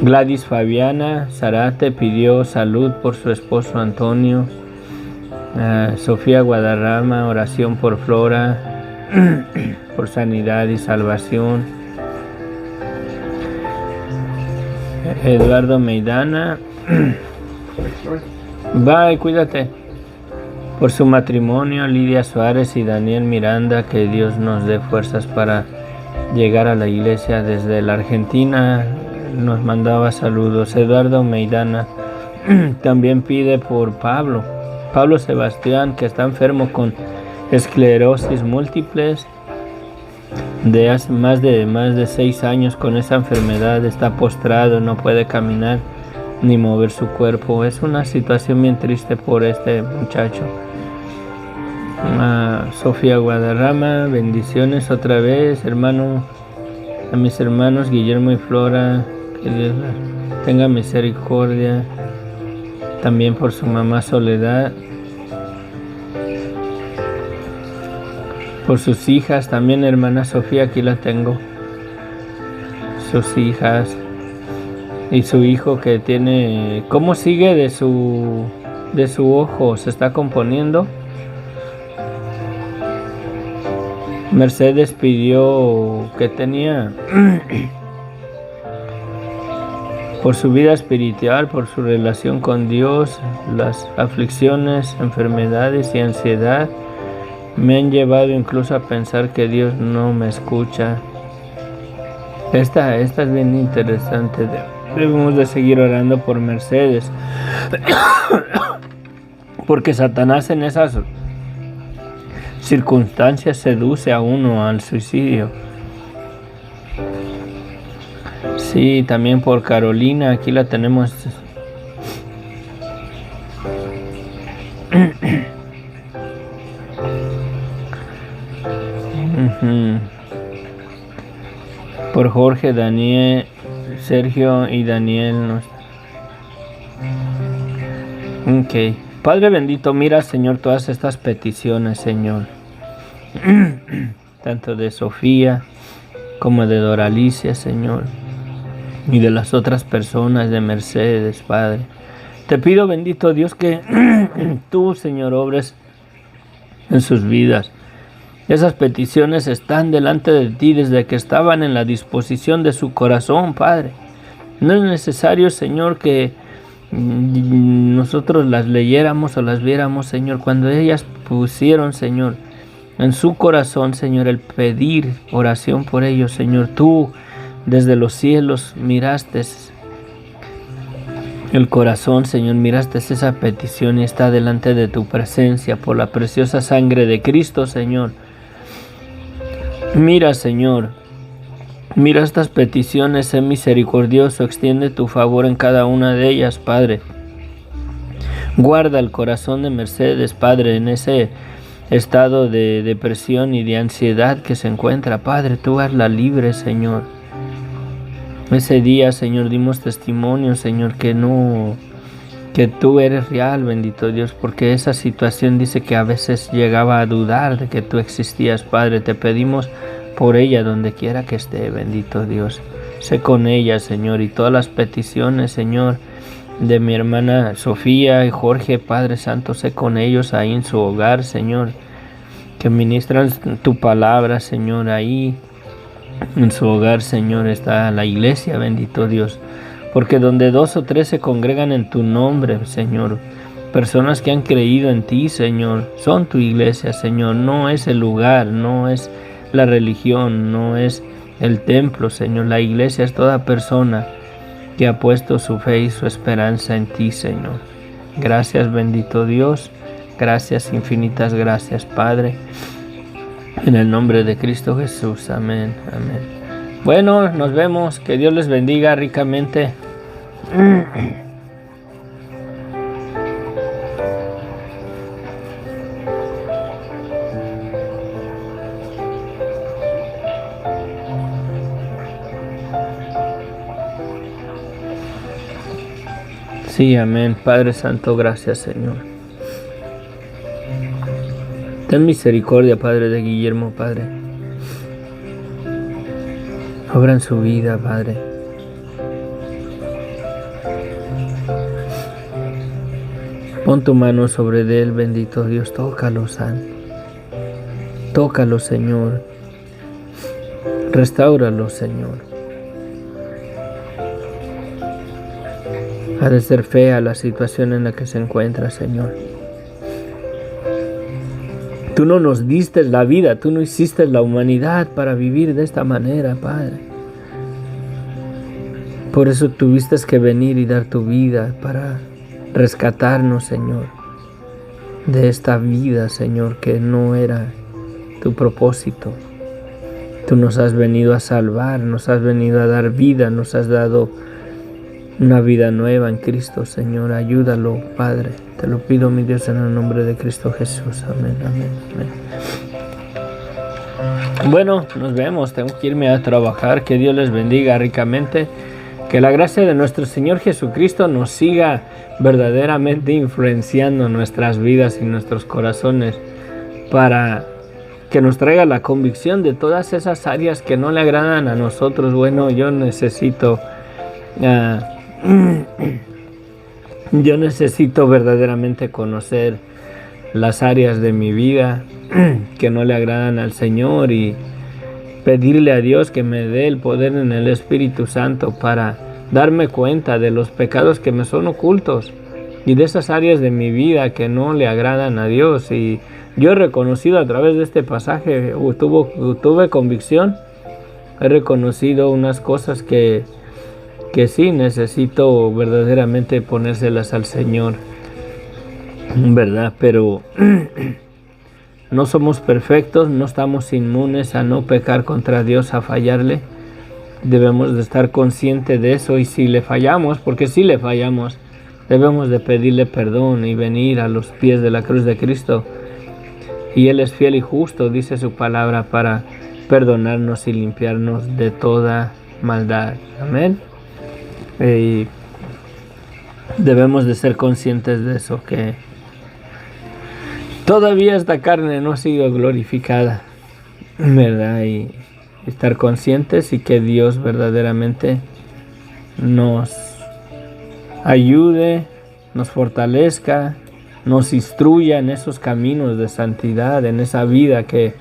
Gladys Fabiana Zarate pidió salud por su esposo Antonio. Sofía Guadarrama, oración por Flora, por sanidad y salvación. Eduardo Meidana, bye, cuídate. Por su matrimonio, Lidia Suárez y Daniel Miranda, que Dios nos dé fuerzas para llegar a la iglesia desde la Argentina. Nos mandaba saludos. Eduardo Meidana también pide por Pablo Sebastián, que está enfermo con esclerosis múltiples de hace más de 6 años con esa enfermedad. Está postrado, no puede caminar ni mover su cuerpo. Es una situación bien triste por este muchacho. Sofía Guadarrama, bendiciones otra vez, hermano. A mis hermanos Guillermo y Flora, que Dios tenga misericordia. También por su mamá Soledad. Por sus hijas, también hermana Sofía, aquí la tengo. Sus hijas y su hijo que tiene... ¿Cómo sigue de su ojo? ¿Se está componiendo? Mercedes pidió que tenía... por su vida espiritual, por su relación con Dios, las aflicciones, enfermedades y ansiedad me han llevado incluso a pensar que Dios no me escucha. Esta es bien interesante. Debemos de seguir orando por Mercedes. Porque Satanás en esas circunstancias seduce a uno al suicidio. Sí, también por Carolina, aquí la tenemos. Por Jorge, Daniel, Sergio y Daniel. Ok. Padre bendito, mira, Señor, todas estas peticiones, Señor. Tanto de Sofía como de Doralicia, Señor. Y de las otras personas, de Mercedes, Padre. Te pido, bendito Dios, que tú, Señor, obres en sus vidas. Esas peticiones están delante de ti desde que estaban en la disposición de su corazón, Padre. No es necesario, Señor, que nosotros las leyéramos o las viéramos, Señor. Cuando ellas pusieron, Señor, en su corazón, Señor, el pedir oración por ellos, Señor, tú desde los cielos miraste el corazón, Señor, miraste esa petición y está delante de tu presencia por la preciosa sangre de Cristo, Señor. Mira, Señor, mira estas peticiones, sé misericordioso, extiende tu favor en cada una de ellas, Padre. Guarda el corazón de Mercedes, Padre, en ese estado de depresión y de ansiedad que se encuentra, Padre, tú hazla libre, Señor. Ese día, Señor, dimos testimonio, Señor, que tú eres real, bendito Dios, porque esa situación dice que a veces llegaba a dudar de que tú existías, Padre. Te pedimos por ella donde quiera que esté, bendito Dios. Sé con ella, Señor, y todas las peticiones, Señor, de mi hermana Sofía y Jorge, Padre Santo, sé con ellos ahí en su hogar, Señor, que ministran tu palabra, Señor, ahí en su hogar, Señor, está la iglesia, bendito Dios. Porque donde 2 o 3 se congregan en tu nombre, Señor, personas que han creído en ti, Señor, son tu iglesia, Señor. No es el lugar, no es la religión, no es el templo, Señor. La iglesia es toda persona que ha puesto su fe y su esperanza en ti, Señor. Gracias, bendito Dios. Gracias, infinitas gracias, Padre. En el nombre de Cristo Jesús. Amén. Amén. Bueno, nos vemos. Que Dios les bendiga ricamente. Sí, amén. Padre Santo, gracias, Señor. Ten misericordia, Padre, de Guillermo, Padre. Obra en su vida, Padre. Pon tu mano sobre él, bendito Dios. Tócalo, Santo. Tócalo, Señor. Restáuralo, Señor. Ha de ser fea la situación en la que se encuentra, Señor. Tú no nos diste la vida, tú no hiciste la humanidad para vivir de esta manera, Padre. Por eso tuviste que venir y dar tu vida para rescatarnos, Señor, de esta vida, Señor, que no era tu propósito. Tú nos has venido a salvar, nos has venido a dar vida, nos has dado una vida nueva en Cristo, Señor. Ayúdalo, Padre. Te lo pido, mi Dios, en el nombre de Cristo Jesús. Amén, amén, amén. Bueno, nos vemos. Tengo que irme a trabajar. Que Dios les bendiga ricamente. Que la gracia de nuestro Señor Jesucristo nos siga verdaderamente influenciando nuestras vidas y nuestros corazones para que nos traiga la convicción de todas esas áreas que no le agradan a nosotros. Bueno, yo necesito verdaderamente conocer las áreas de mi vida que no le agradan al Señor y pedirle a Dios que me dé el poder en el Espíritu Santo para darme cuenta de los pecados que me son ocultos y de esas áreas de mi vida que no le agradan a Dios. Y yo he reconocido a través de este pasaje, tuve convicción, he reconocido unas cosas que sí necesito verdaderamente ponérselas al Señor, ¿verdad? Pero no somos perfectos, no estamos inmunes a no pecar contra Dios, a fallarle. Debemos de estar conscientes de eso, y si le fallamos, porque si le fallamos, debemos de pedirle perdón y venir a los pies de la cruz de Cristo. Y Él es fiel y justo, dice su palabra, para perdonarnos y limpiarnos de toda maldad. Amén. Y debemos de ser conscientes de eso, que todavía esta carne no ha sido glorificada, ¿verdad? Y estar conscientes y que Dios verdaderamente nos ayude, nos fortalezca, nos instruya en esos caminos de santidad, en esa vida que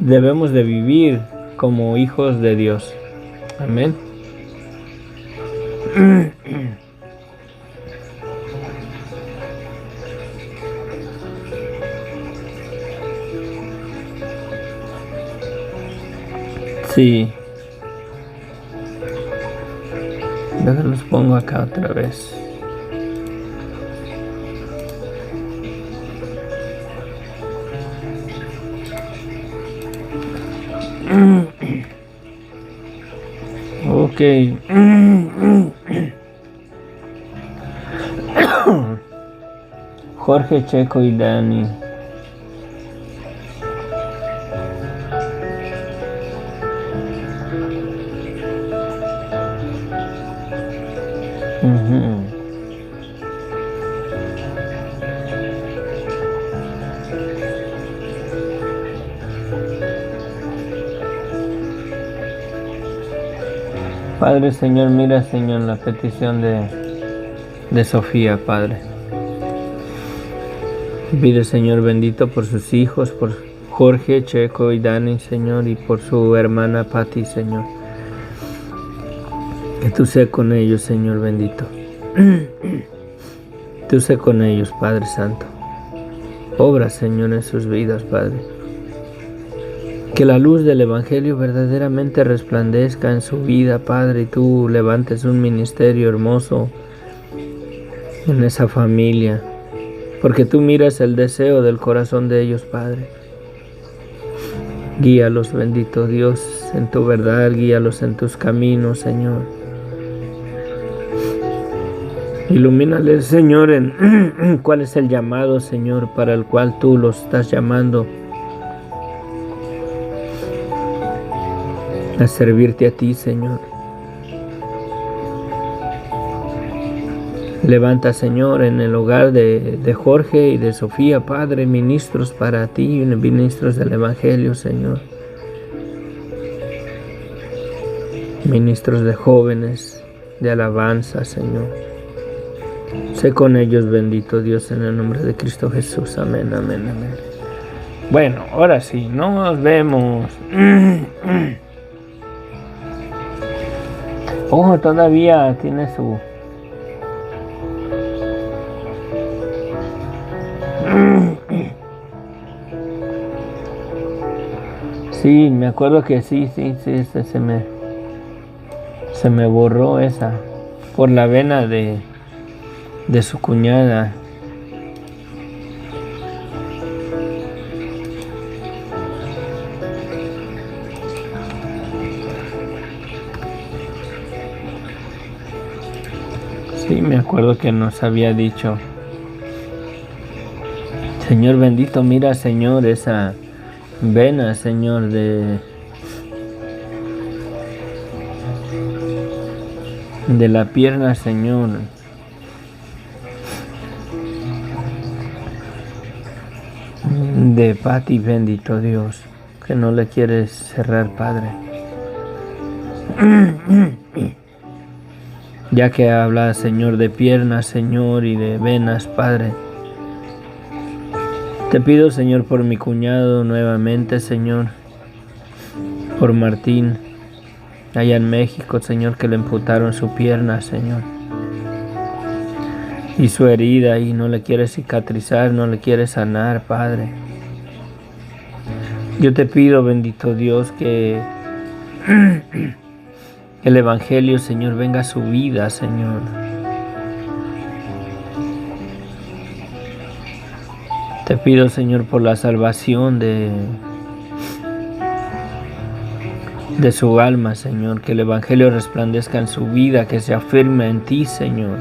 debemos de vivir como hijos de Dios. Amén. Sí. Los pongo acá otra vez. Ok. Jorge, Checo y Dani. Padre, Señor, mira, Señor, la petición de Sofía, Padre. Pide, Señor, bendito por sus hijos, por Jorge, Checo y Dani, Señor, y por su hermana Patti, Señor. Que tú seas con ellos, Señor bendito. Tú sé con ellos, Padre Santo. Obra, Señor, en sus vidas, Padre. Que la luz del Evangelio verdaderamente resplandezca en su vida, Padre, y tú levantes un ministerio hermoso en esa familia, porque tú miras el deseo del corazón de ellos, Padre. Guíalos, bendito Dios, en tu verdad, guíalos en tus caminos, Señor. Ilumínales, Señor, en cuál es el llamado, Señor, para el cual tú los estás llamando a servirte a ti, Señor. Levanta, Señor, en el hogar de Jorge y de Sofía, Padre, ministros para ti, ministros del Evangelio, Señor. Ministros de jóvenes, de alabanza, Señor. Sé con ellos, bendito Dios, en el nombre de Cristo Jesús. Amén, amén, amén. Bueno, ahora sí, nos vemos. Ojo, todavía tiene su... Sí, me acuerdo que sí, se me borró esa por la vena de su cuñada. Sí, me acuerdo que nos había dicho. Señor bendito, mira, Señor, esa vena, Señor, de la pierna, Señor. De Patti, bendito Dios. que no le quieres cerrar, Padre. Ya que hablas, Señor, de piernas, Señor, y de venas, Padre. Te pido, Señor, por mi cuñado nuevamente, Señor, por Martín, allá en México, Señor, que le amputaron su pierna, Señor, y su herida, y no le quiere cicatrizar, no le quiere sanar, Padre. Yo te pido, bendito Dios, que el Evangelio, Señor, venga a su vida, Señor. Te pido, Señor, por la salvación de su alma, Señor, que el Evangelio resplandezca en su vida, que se afirme en ti, Señor.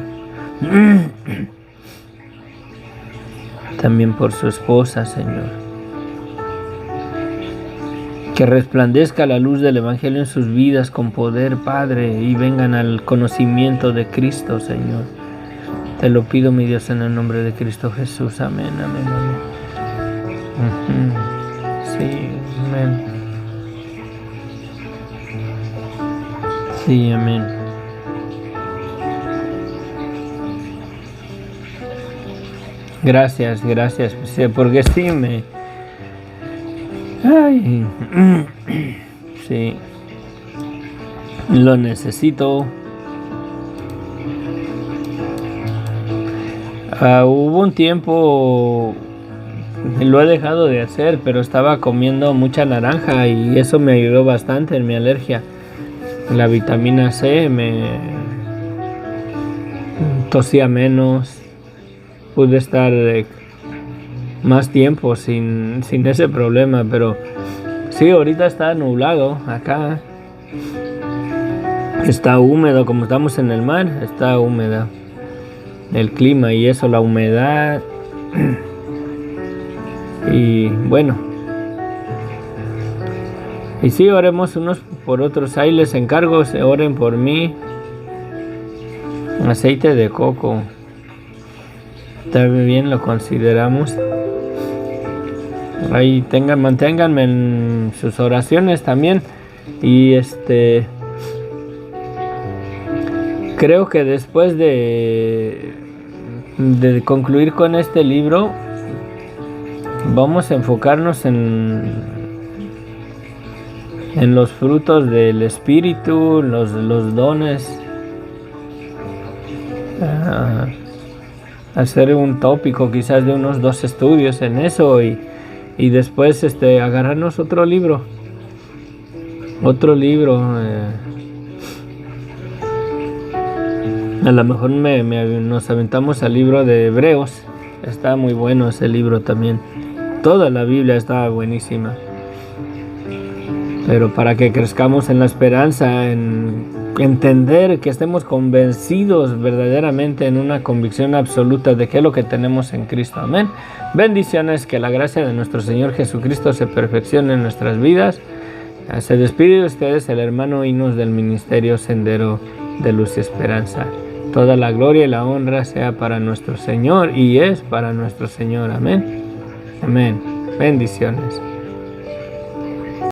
También por su esposa, Señor. Que resplandezca la luz del Evangelio en sus vidas con poder, Padre, y vengan al conocimiento de Cristo, Señor. Te lo pido, mi Dios, en el nombre de Cristo Jesús. Amén, amén, amén. Sí, amén. Sí, amén. Gracias, porque sí Ay, sí, lo necesito. Hubo un tiempo, lo he dejado de hacer, pero estaba comiendo mucha naranja y eso me ayudó bastante en mi alergia. La vitamina C, me tosía menos, pude estar más tiempo sin ese problema, pero sí, ahorita está nublado acá, está húmedo, como estamos en el mar, está húmeda el clima y eso, la humedad. Y bueno, y sí, oremos unos por otros. Ahí les encargo, se oren por mí. Aceite de coco, está bien, lo consideramos. Ahí manténganme en sus oraciones también. Y creo que después de concluir con este libro, vamos a enfocarnos en los frutos del Espíritu, los dones. Hacer un tópico quizás de unos 2 estudios en eso y después agarrarnos otro libro. A lo mejor nos aventamos al libro de Hebreos. Está muy bueno ese libro también. Toda la Biblia está buenísima. Pero para que crezcamos en la esperanza, en entender, que estemos convencidos verdaderamente, en una convicción absoluta de qué es lo que tenemos en Cristo. Amén. Bendiciones, que la gracia de nuestro Señor Jesucristo se perfeccione en nuestras vidas. Se despide de ustedes el hermano Inos del Ministerio Sendero de Luz y Esperanza. Toda la gloria y la honra sea para nuestro Señor y es para nuestro Señor. Amén. Amén. Bendiciones.